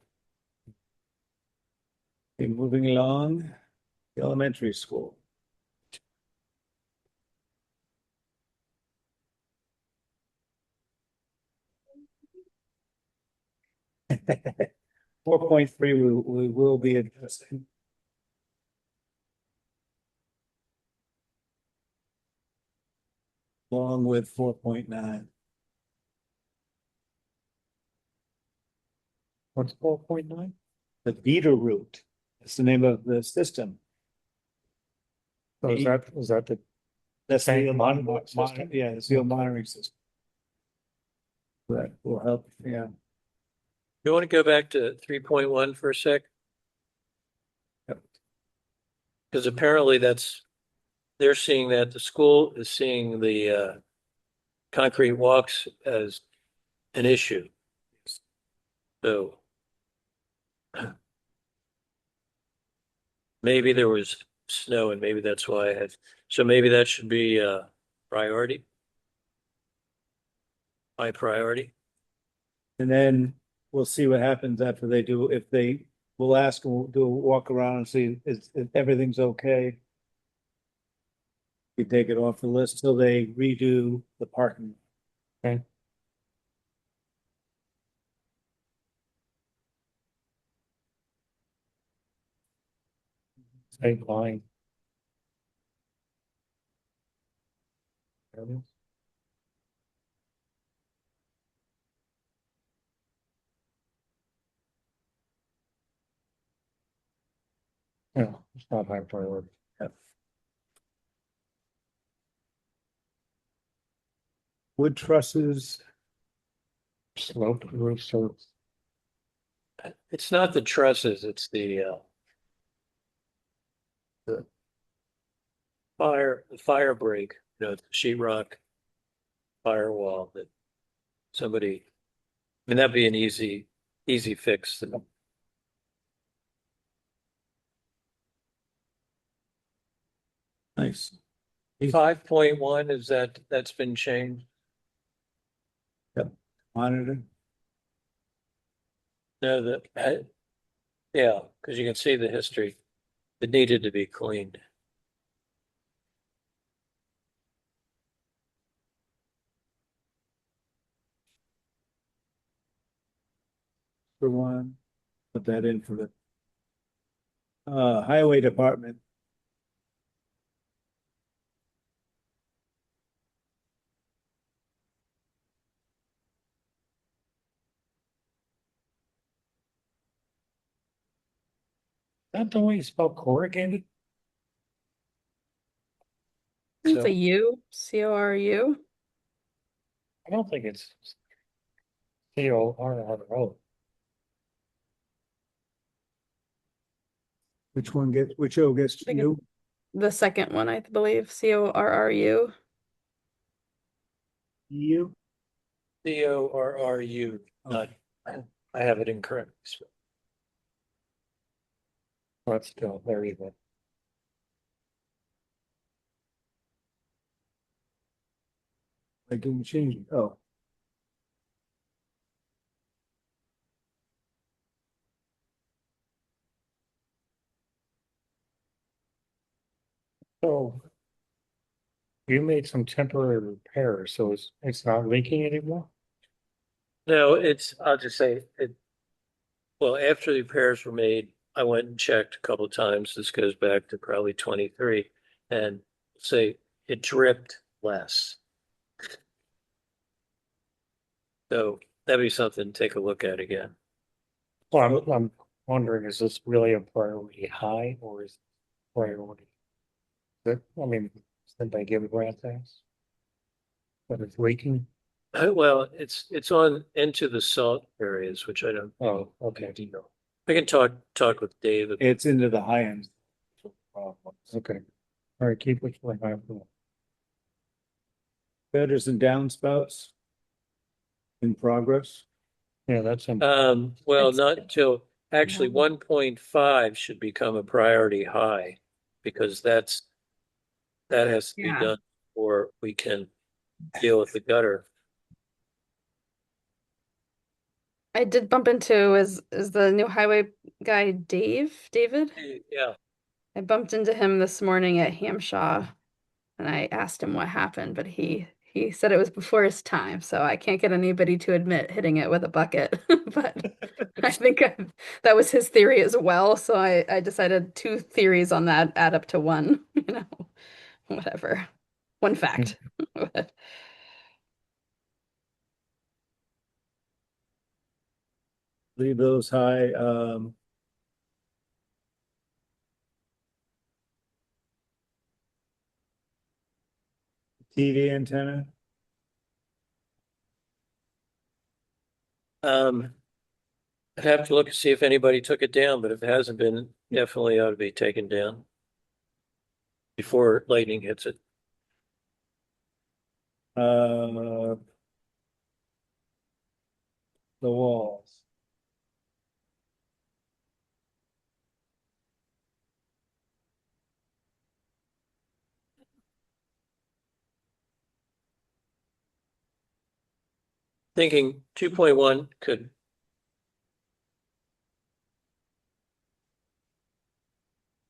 Okay, moving along, the elementary school. Four point three, we will be addressing. Along with 4.9. What's 4.9? The Beater route. That's the name of the system. So is that the, That's the Tank monitoring system? yeah, it's the monitoring system. That will help, yeah. You want to go back to 3.1 for a sec? Yep. Because apparently they're seeing that, the school is seeing the concrete walks as an issue. So maybe there was snow and maybe that's why so maybe that should be priority. High priority. And then we'll see what happens after they do, if they, we'll ask and we'll do a walk around and see if everything's okay. We take it off the list till they redo the parking. okay, same line? There it is. Yeah, it's not high priority. Wood trusses, Slope roof, so It's not the trusses, it's the fire break, the sheetrock firewall that somebody, I mean, that'd be an easy fix. nice. 5.1, is that's been changed? Monitor, No, yeah, because you can see the history. It needed to be cleaned. for one, put that in for the highway department. that the way you spell corrugated? It's So- a U, CORU. I don't think it's CORRO. Which O gets think you? The second one, I believe, CORRU. You? CORRU, not, I have it incorrect. But still, there you go. I didn't change it. Oh, So you made some temporary repairs, so it's not leaking anymore? No, I'll just say it, well, after the repairs were made, I went and checked a couple of times. This goes back to probably 23 and say it dripped less. So that'd be something to take a look at again. Well, I'm wondering, is this really a priority high or is it priority? I mean, did they give a grant thanks? But it's leaking? Well, it's on into the salt areas, which I don't Oh, okay. know. I can talk with Dave. it's into the high end. Okay. All right, keep it for high. Gutters and downspouts in progress. Yeah, that's in. Well, It's- not until actually No. 1.5 should become a priority high because that has to be Yeah. done before we can deal with the gutter. I did bump into is the new highway guy David? Yeah, I bumped into him this morning at Hamshaw and I asked him what happened, but he said it was before his time, so I can't get anybody to admit hitting it with a bucket. But I think that was his theory as well, so I decided two theories on that add up to one, whatever. One fact. Leave those high. TV antenna. I'd have to look and see if anybody took it down, but if it hasn't been, definitely ought to be taken down before lightning hits it. The walls. Thinking 2.1 could.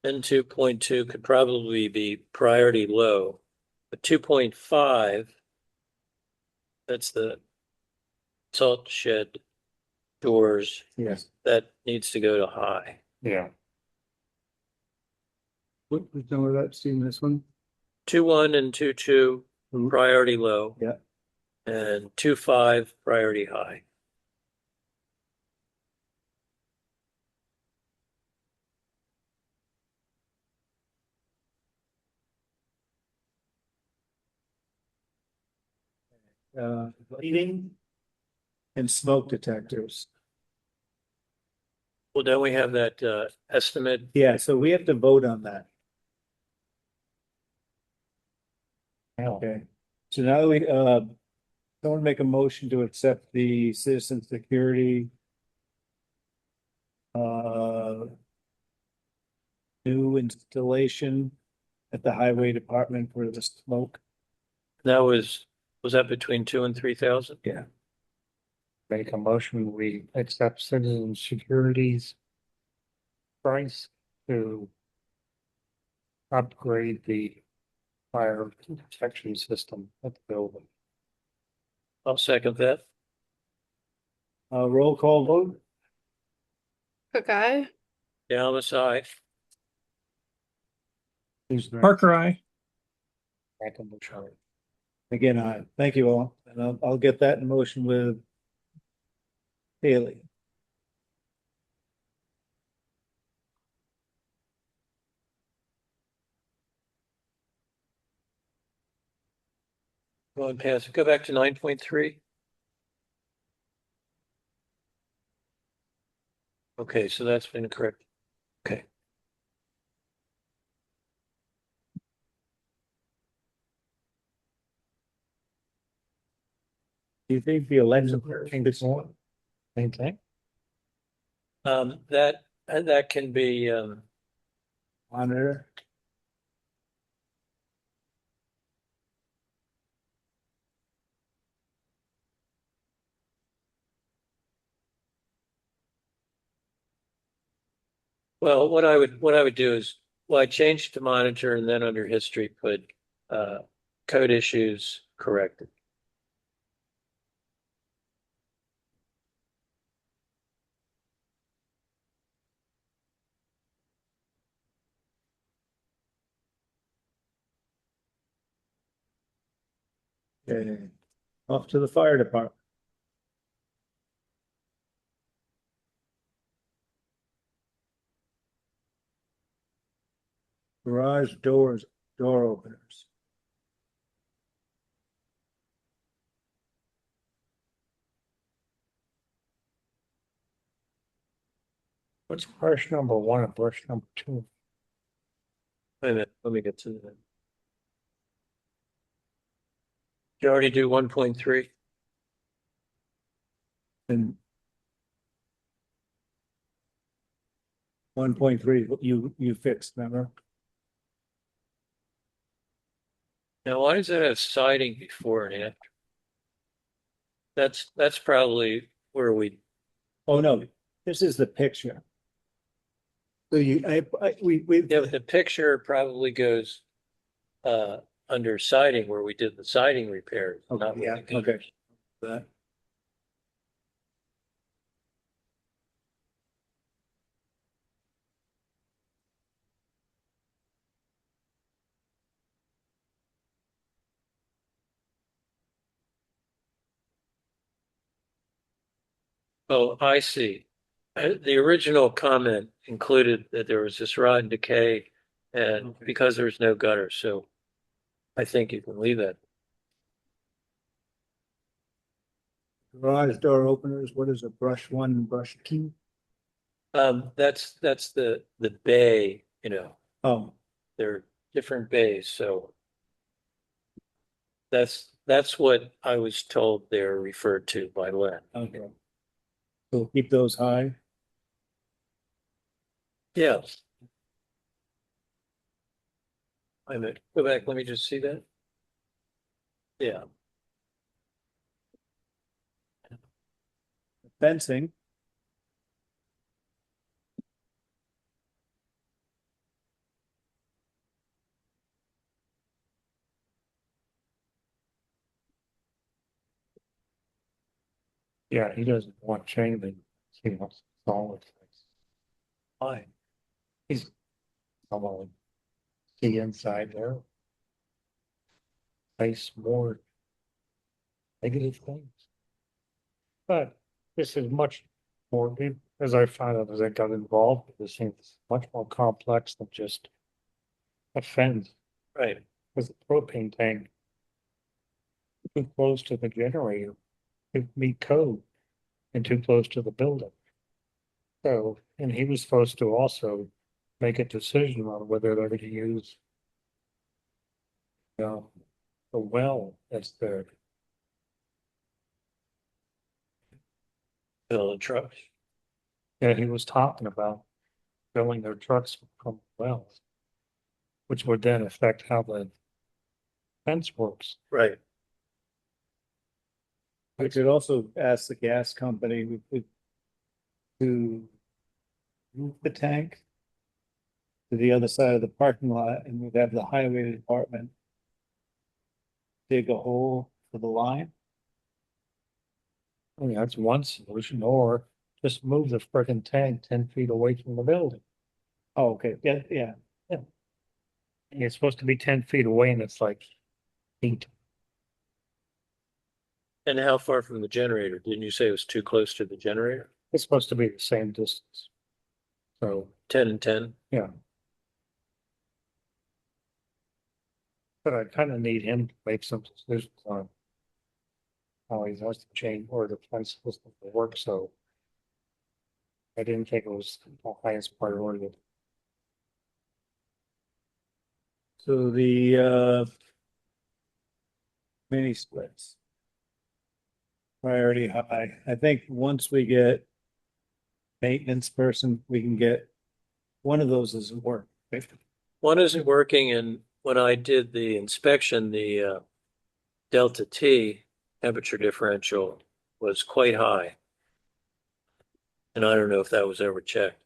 And 2.2 could probably be priority low, but 2.5, that's the salt shed doors, Yes. that needs to go to high. Yeah, What was number that, Steve, this one? 2.1 and 2.2 Mhm. priority low. Yeah. And 2.5 priority high. Lighting and smoke detectors. Well, don't we have that estimate? Yeah, so we have to vote on that. yeah. Okay. So now we, someone make a motion to accept the citizen security. New installation at the highway department for the smoke. That was that between 2 and 3,000? Yeah. Make a motion, we accept Citizen Security's price to upgrade the fire protection system at the building. I'll second that. Roll call vote. Cook eye. Dallas, aye. Parker, I. Back in the chart. Again, thank you all, and I'll get that in motion with Haley. Go on past it. Go back to 9.3. Okay, so that's been correct. Okay. Do you think the electrical Same thing. That can be, monitor? well, what I would do is, well, I changed to monitor and then under history put, code issues corrected. Okay, off to the fire department. Garage doors, door openers. What's brush number one and brush number two? Wait a minute, let me get to that. You already do 1.3? And 1.3, you fixed, remember? Now, why does that have siding before and after? That's probably where we, Oh, no, this is the picture. So we, yeah, but the picture probably goes under siding where we did the siding repairs, not okay, with yeah, the gutters. okay. That. Oh, I see. The original comment included that there was this rot and decay and Okay. because there's no gutter, so I think you can leave that. Garage door openers, what is a brush one and brush two? That's the bay, Oh, they're different bays, so that's what I was told they're referred to by Len. okay. So keep those high. Yeah. Wait a minute, go back, let me just see that. Yeah, Fencing, Yeah, he doesn't want chain, he wants solid things. fine. He's someone see inside there. Face more negative things. But this is much more, as I found out as I got involved, this seems much more complex than just a fence Right, with a propane tank. Too close to the generator to meet code and too close to the building. So, and he was supposed to also make a decision on whether they're gonna use the well as their, fill the trucks. yeah, he was talking about filling their trucks from wells, which would then affect how the fence works. Right, we could also ask the gas company to move the tank to the other side of the parking lot, and we'd have the highway department dig a hole for the line. I mean, that's one solution, or just move the frickin' tank 10 feet away from the building. Oh, okay, yeah, yeah. It's supposed to be 10 feet away and it's like 8. and how far from the generator? Didn't you say it was too close to the generator? It's supposed to be the same distance. So, 10 and 10? yeah. But I kind of need him to make some decisions on how he wants to change or the fence system to work, so I didn't think it was the highest priority. So the mini splits. priority high. I think once we get maintenance person, we can get, one of those doesn't work. One isn't working, and when I did the inspection, the delta T temperature differential was quite high. And I don't know if that was ever checked.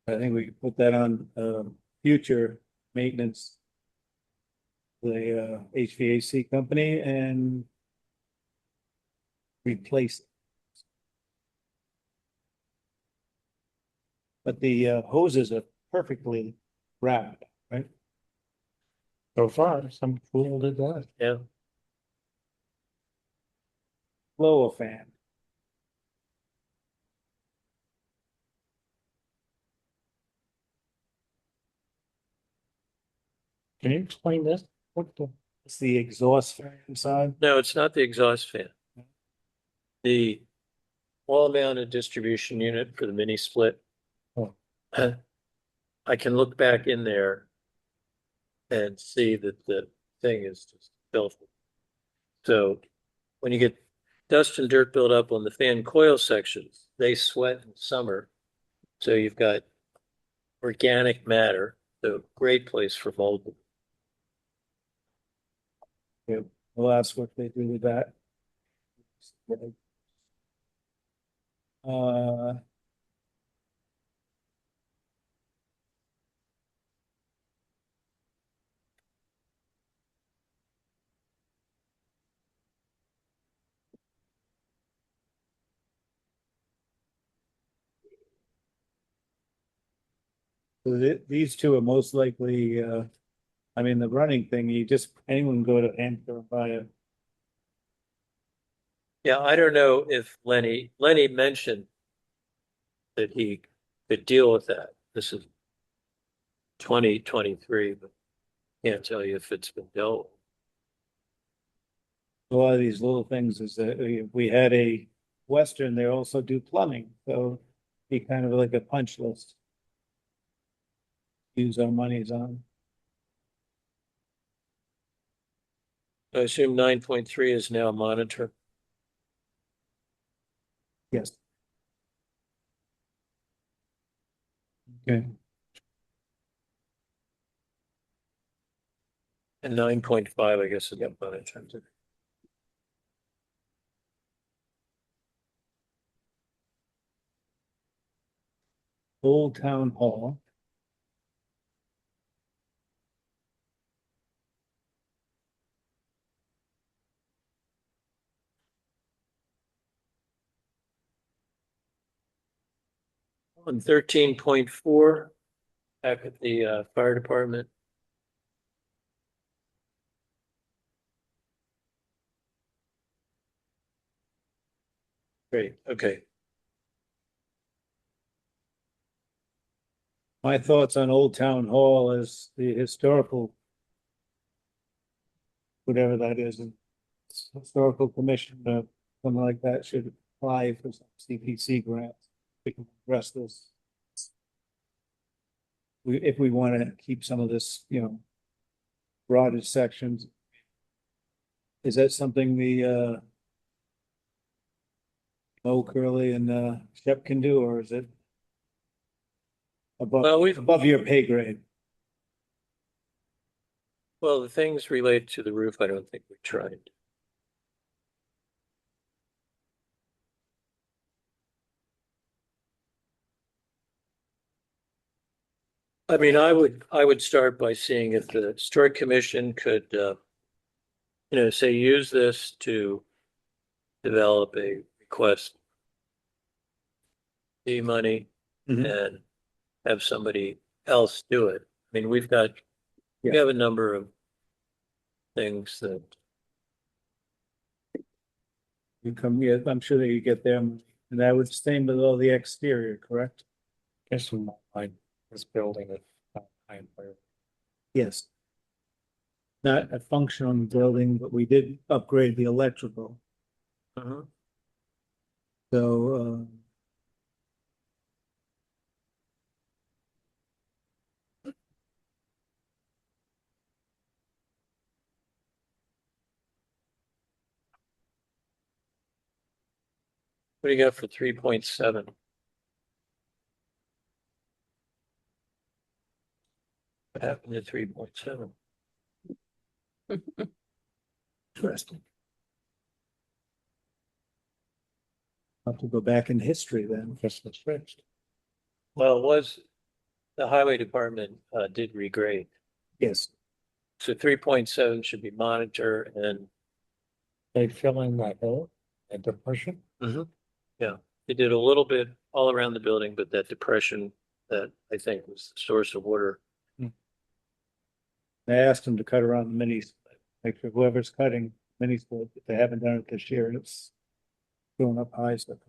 I think we could put that on, future maintenance. The, HVAC company and replace it. But the hoses are perfectly wrapped, right? So far, some fool did that. Yeah. Blow a fan. Can you explain this? What the? It's the exhaust fan inside. No, it's not the exhaust fan. The wall mounted distribution unit for the mini split. Oh. I can look back in there and see that the thing is just filthy. So when you get dust and dirt built up on the fan coil sections, they sweat in summer. So you've got organic matter, so great place for mold. We'll ask what they do with that. Uh, so these two are most likely, I mean, the running thing, you just, anyone can go to Anchor and buy it. Yeah, I don't know if Lenny mentioned that he could deal with that. This is 2023, but can't tell you if it's been dealt with. A lot of these little things is that we had a Western, they also do plumbing, so be kind of like a punch list. Use our monies on. I assume 9.3 is now monitor. Yes. Okay, And 9.5, I guess, is monitor. Old Town Hall. On 13.4, back at the fire department. Great, okay. My thoughts on Old Town Hall is the historical. Whatever that is, and historical commission, something like that should apply for some CPC grants. We can address this. If we want to keep some of this, broader sections. Is that something the Mo Curley and Shep can do, or is it Well, above your pay grade? Well, the things related to the roof, I don't think we tried. I mean, I would start by seeing if the historic commission could, say, use this to develop a request the money Mhm. and have somebody else do it. I mean, we Yeah. have a number of things that, You come, yeah, I'm sure that you get them, and that would stay with all the exterior, correct? Guess we might this building at where Yes. Not a functional building, but we did upgrade the electrical, so, What do you got for 3.7? What happened to 3.7? Interesting. I'll have to go back in history then. Just was fixed. Well, it was, the highway department did regrade. Yes, So 3.7 should be monitor and They fill in that hole, that depression. yeah, they did a little bit all around the building, but that depression that I think was the source of water. I asked them to cut around the minis, like whoever's cutting minis, if they haven't done it this year, it's going up high stuff.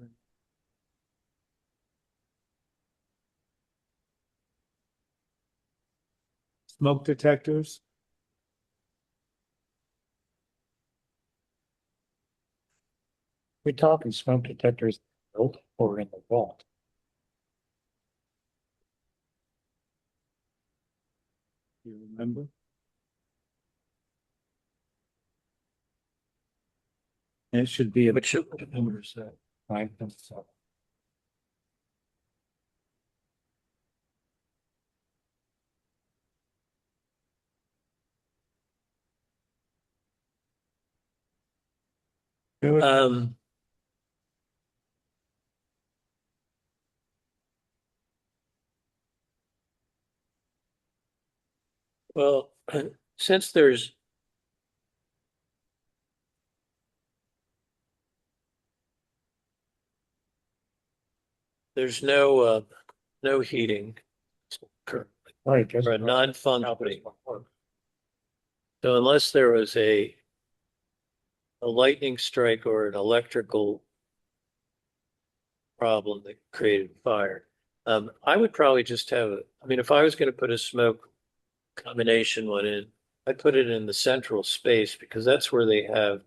Smoke detectors, We're talking smoke detectors built or in the vault. you remember? And it should be. Which number is that? I think so. um. Well, since there's no heating currently, Right. just- or a non-functioning. So unless there was a lightning strike or an electrical problem that created fire, I would probably just have, I mean, if I was going to put a smoke combination one in, I'd put it in the central space because that's where they have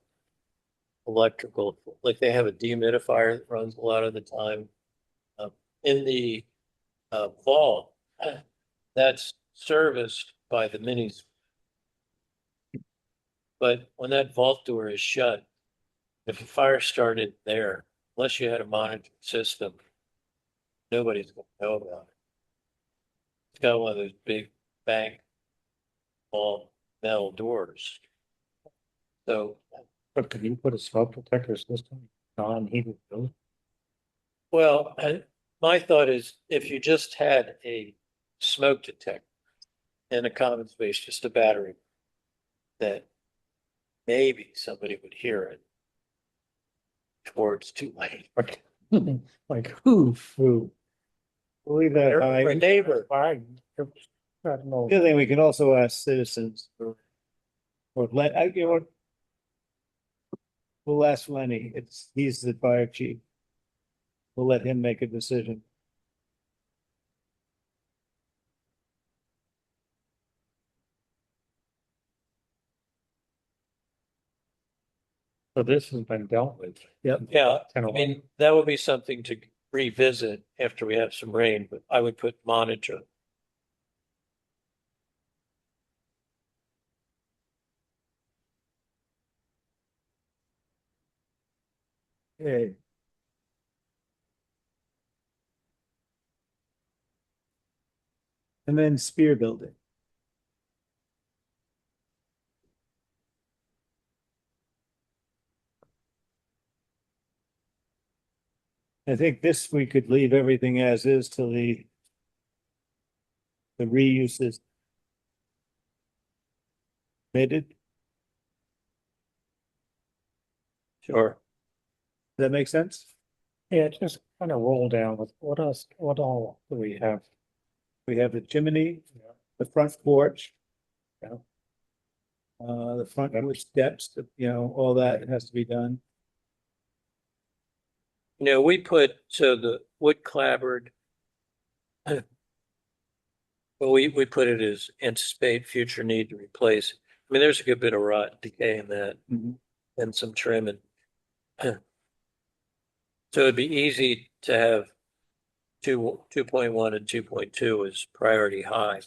electrical, like they have a dehumidifier that runs a lot of the time. In the vault, that's serviced by the minis. But when that vault door is shut, if a fire started there, unless you had a monitored system, nobody's gonna know about it. It's got one of those big bank all metal doors. So, But can you put a smoke detector system non-heated building? well, my thought is if you just had a smoke detector in a common space, just a battery, that maybe somebody would hear it before it's too late. Like, like who? Leave that Or high. a neighbor. I don't know. The other thing, we can also ask citizens or let, you know, what? We'll ask Lenny, he's the fire chief. We'll let him make a decision. So this has been dealt with. Yeah, I mean, that would be something to revisit after we have some rain, but I would put monitor. Okay. And then spear building. I think this, we could leave everything as is till the reuse is permitted. Does Sure. that make sense? Yeah, just kind of roll down with what else, what all do we have? We have the chimney, Yeah. the front porch. Yeah. The front with steps, you know, all that has to be done. You know, we put, so the wood clapboard. Well, we put it as anticipate future need to replace. I mean, there's a good bit of rot decay in that and some trimming. So it'd be easy to have 2.1 and 2.2 as priority high.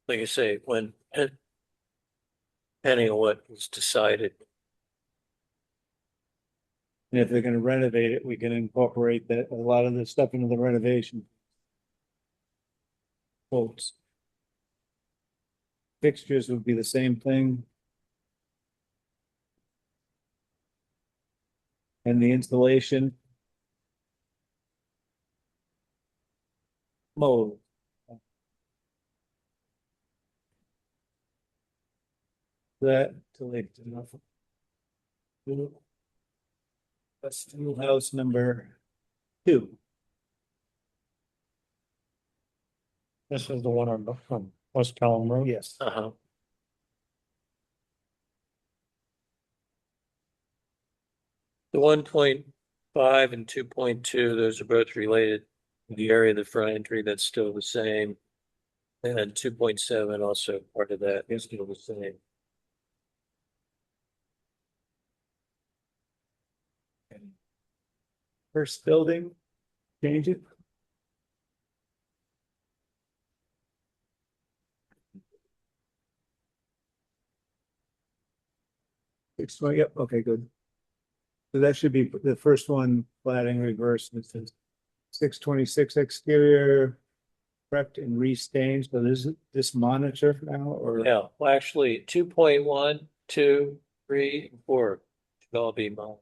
Like I say, when, depending on what was decided. And if they're gonna renovate it, we can incorporate that, a lot of the stuff into the renovation. Quotes. Fixtures would be the same thing. And the installation. Mold. That delete enough. That's school house number 2. This is the one on West Pelham Road. Yes. Uh-huh. The 1.5 and 2.2, those are both related. The area of the front entry, that's still the same. And 2.7 also part of that is still the same. First building, change it. It's, yep, okay, good. So that should be the first one, cladding reverse, this is 626 exterior. Prepped and restained, so this monitor now, or? Yeah, well, actually, 2.1, 2, 3, and 4 should all be mine.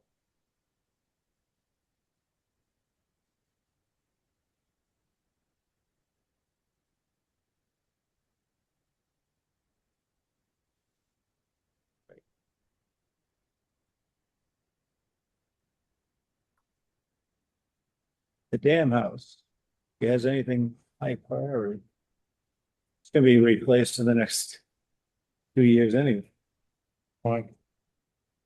The dam house. If it has anything high priority. It's gonna be replaced in the next 2 years anyway. Like,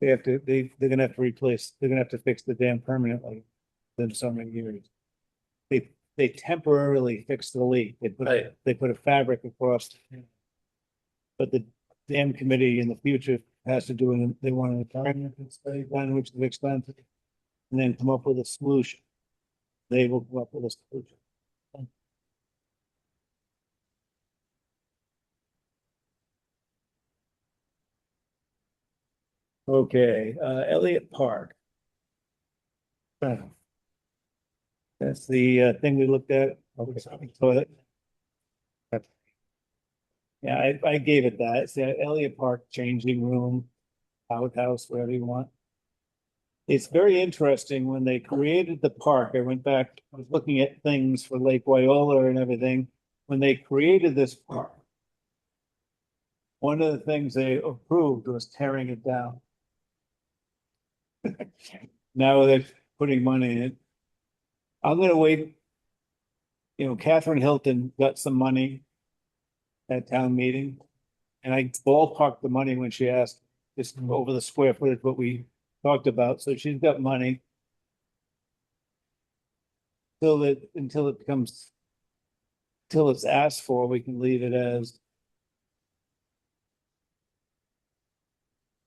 They have to, they're gonna have to replace, they're gonna have to fix the dam permanently in so many years. They temporarily fixed the leak. Right. They put a fabric across. But the dam committee in the future has to do, they want an environmental study done, which is expensive. And then come up with a solution. They will come up with a solution. Okay, Elliott Park. That's the thing we looked at. Toilet. Yeah, I gave it that. It's the Elliott Park changing room, outhouse, whatever you want. It's very interesting when they created the park. I went back, I was looking at things for Lake Wyola and everything. When they created this park, one of the things they approved was tearing it down. Now they're putting money in it. I'm gonna wait. You know, Catherine Hilton got some money at town meeting. And I ballparked the money when she asked, just over the square footage, what we talked about, so she's got money. Until it becomes. Till it's asked for, we can leave it as.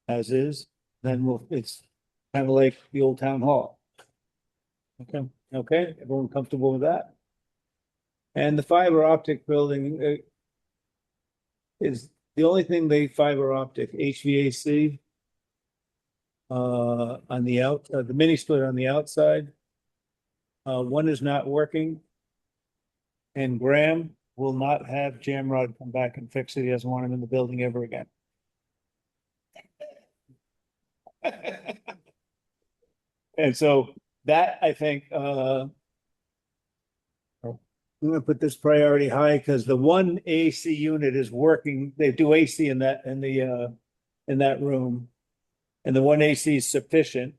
As is, then it's kind of like the old town hall. Okay, everyone comfortable with that? And the fiber optic building, is the only thing they fiber optic HVAC. On the the mini split on the outside. One is not working. And Graham will not have Jamrod come back and fix it. He doesn't want him in the building ever again. And so that, I think, I'm gonna put this priority high because the one AC unit is working. They do AC in that, in that room. And the one AC is sufficient.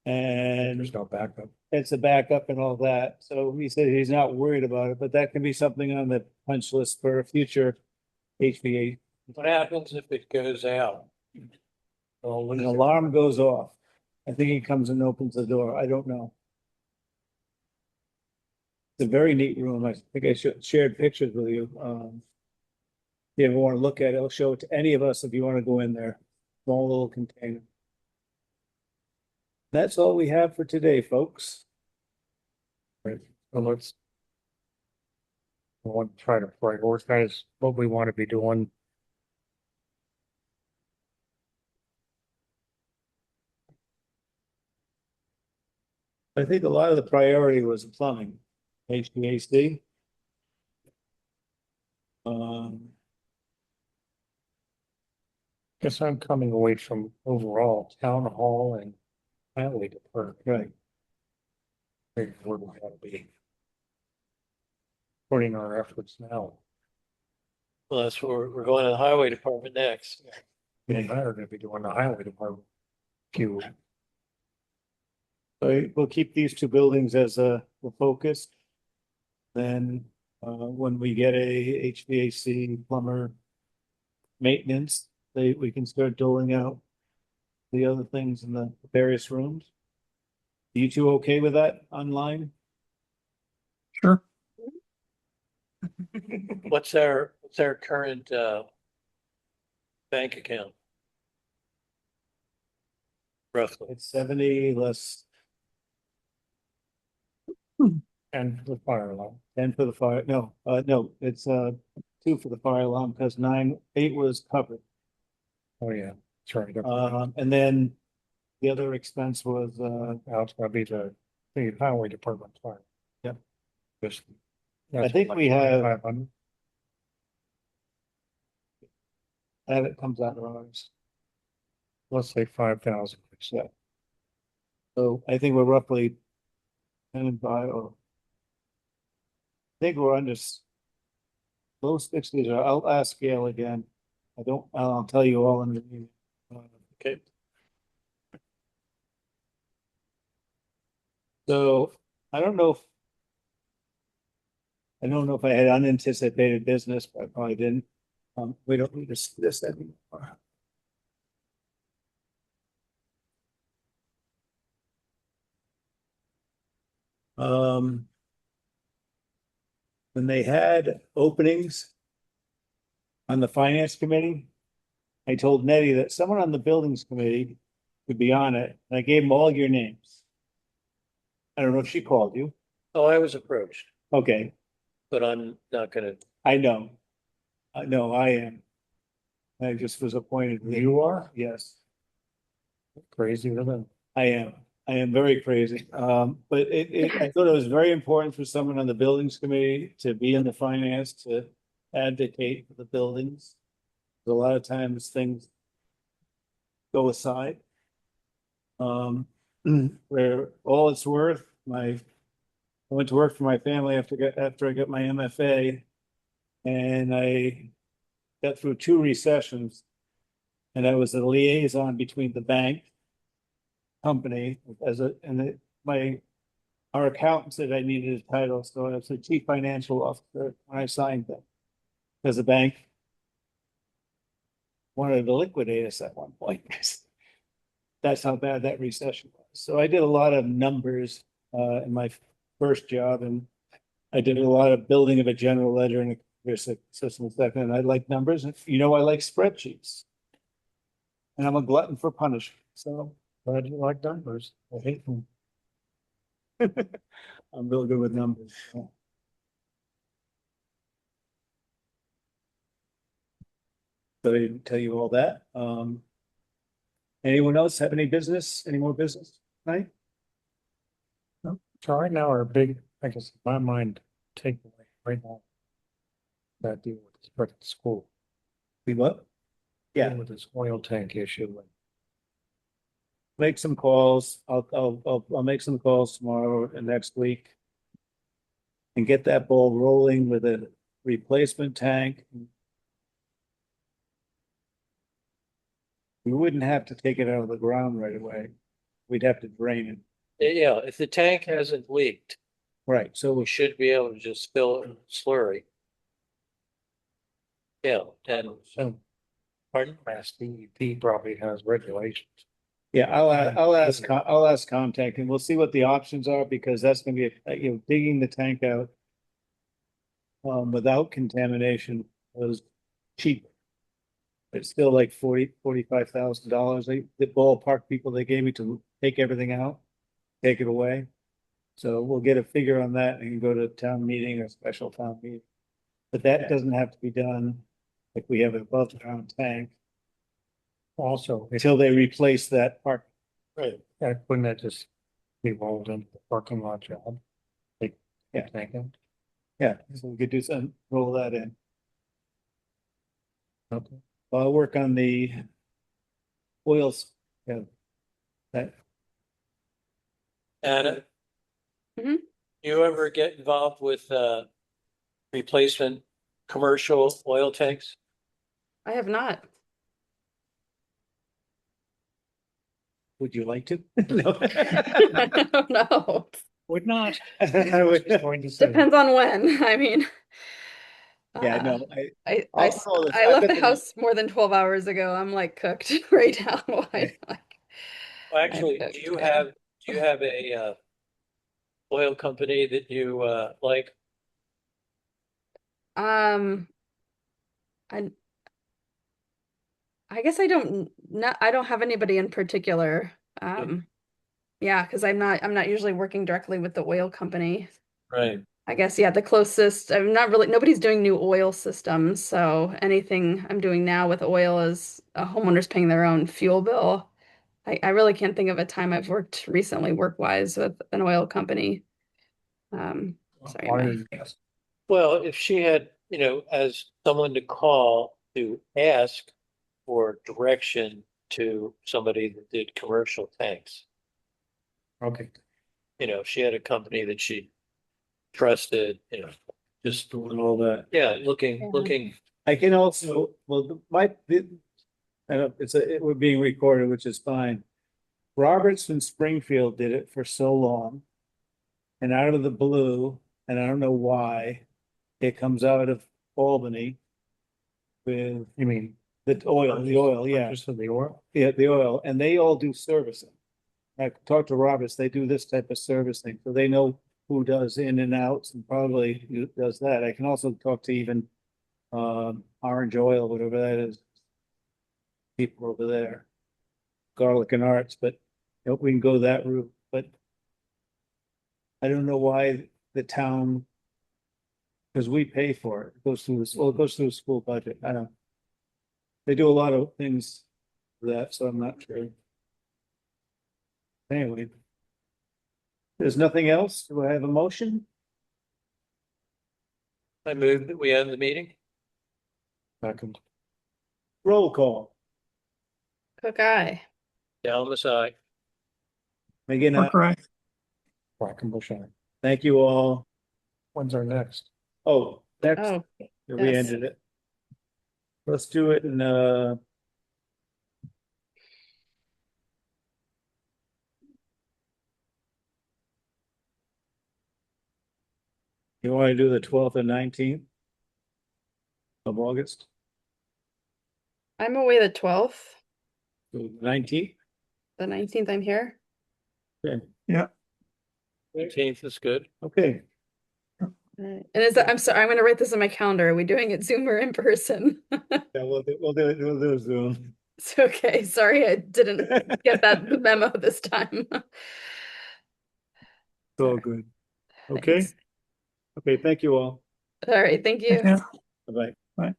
And there's no backup. it's a backup and all that. So he said he's not worried about it, but that can be something on the punch list for a future HVA. What happens if it goes out? Oh, An alarm goes off. I think he comes and opens the door. I don't know. It's a very neat room. I think I shared pictures with you. If you ever want to look at it, I'll show it to any of us if you want to go in there. Small little container. That's all we have for today, folks. Right, so let's. I want to try to prioritize what we want to be doing. I think a lot of the priority was plumbing, HVAC. Um, Guess I'm coming away from overall town hall and highway department. right, Maybe where we ought to be putting our efforts now. Well, that's where we're going to the highway department next. Getting better to be doing the highway department. Few, so we'll keep these two buildings as a focus. Then, when we get a HVAC plumber maintenance, we can start doling out the other things in the various rooms. You two okay with that online? Sure. What's our current bank account? Roughly. It's 70 less and the fire alarm. 10 for the fire, no, it's 2 for the fire alarm because 8 was covered. Oh, yeah, that's right. And then the other expense was, Now it's gonna be the highway department fire. Yep. Just- I that's think like we have- 500. that comes out of ours. Let's say 5,000. Yeah. So I think we're roughly 10 and 5 or I think we're under low 60s. I'll ask Gail again. I'll tell you all in the meeting. Okay. So I don't know if I had unanticipated business, but I probably didn't. We don't need this anymore. When they had openings on the finance committee, I told Nettie that someone on the buildings committee could be on it, and I gave them all your names. I don't know if she called you. Oh, I was approached, Okay, but I'm not gonna, I know. I know I am. I just was appointed. You are Yes, crazy, really. I am. I am very crazy. But I thought it was very important for someone on the buildings committee to be in the finance, to advocate for the buildings. A lot of times things go aside. Where all it's worth, I went to work for my family after I got my MFA. And I got through 2 recessions. And I was a liaison between the bank company our accountant said I needed a title, so I was the chief financial officer when I signed them. Because the bank wanted to liquidate us at one point. That's how bad that recession was. So I did a lot of numbers in my first job, and I did a lot of building of a general ledger and a system second. And I like numbers, and I like spreadsheets. And I'm a glutton for punishment, so Glad you like numbers. I hate them. I'm real good with numbers. So I didn't tell you all that. Anyone else have any business, any more business tonight? So right now, our big, I guess, in my mind, takeaway right now. That deal with this brick school, We what? Yeah, with this oil tank issue. make some calls. I'll make some calls tomorrow and next week. And get that ball rolling with a replacement tank. We wouldn't have to take it out of the ground right away. We'd have to drain it. yeah, if the tank hasn't leaked, Right, so we should be able to just spill it in slurry. Yeah, and, So, pardon? Mass DEP probably has regulations. yeah, I'll ask contact and we'll see what the options are because that's gonna be, digging the tank out. Without contamination was cheap. It's still like $45,000. The ballpark people they gave me to take everything out, take it away. So we'll get a figure on that and go to town meeting or special town meeting. But that doesn't have to be done like we have an above ground tank Also, until they replace that part. Right. wouldn't that just be rolled into the parking lot job. Like, Yeah. thinking. Yeah, so we could do some, roll that in. Okay. I'll work on the oils, yeah. That, Anna? Mhm. You ever get involved with replacement commercial oil tanks? I have not. would you like to? No. I don't know. Would not. I would- Just going to say. Depends on when. I mean, Yeah, uh, no, I I'll this. I I left bet the the- house more than 12 hours ago. I'm like cooked right now. Okay. Well, actually, I'm do cooked, you yeah. have a oil company that you like? Um, I I guess I don't not I don't have anybody in particular. Yeah, because I'm not usually working directly with the oil company. Right. I guess, yeah, the closest, I'm not really, nobody's doing new oil systems, so anything I'm doing now with oil is a homeowner's paying their own fuel bill. I really can't think of a time I've worked recently work-wise with an oil company. Sorry, Well, if she had, as someone to call to ask for direction to somebody that did commercial tanks, Okay. if she had a company that she trusted, just, doing all that. yeah, Yeah. looking, I can also, well, I don't, we're being recorded, which is fine. Roberts and Springfield did it for so long. And out of the blue, and I don't know why, it comes out of Albany with You mean? the oil, yeah, Just of the oil? yeah, the oil, and they all do servicing. I talked to Roberts, they do this type of servicing, so they know who does in and outs and probably who does that. I can also talk to even Orange Oil, whatever that is. People over there. Garlic and Arts, but we can go that route, but I don't know why the town, because we pay for it, it goes through this, well, it goes through the school budget, I don't. They do a lot of things for that, so I'm not sure. Anyway. There's nothing else, do I have a motion? I move that we end the meeting. Second. Roll call. Cook eye. Dallas, aye. Again, Parker, aye. Quackenbush eye. thank you all. When's our next? Oh, next, Oh, we yes. ended it. Let's do it in, you want to do the 12th and 19th of August, I'm away the 12th, 19th? the 19th I'm here. Okay, 18th is good. okay, And is that, I'm sorry, I'm gonna write this in my calendar. Are we doing it Zoom or in person? yeah, we'll do it Zoom. It's okay. Sorry, I didn't get that memo this time. It's all good. Okay, Thanks. okay, thank you all. All right, thank you. Yeah. Bye-bye. Bye.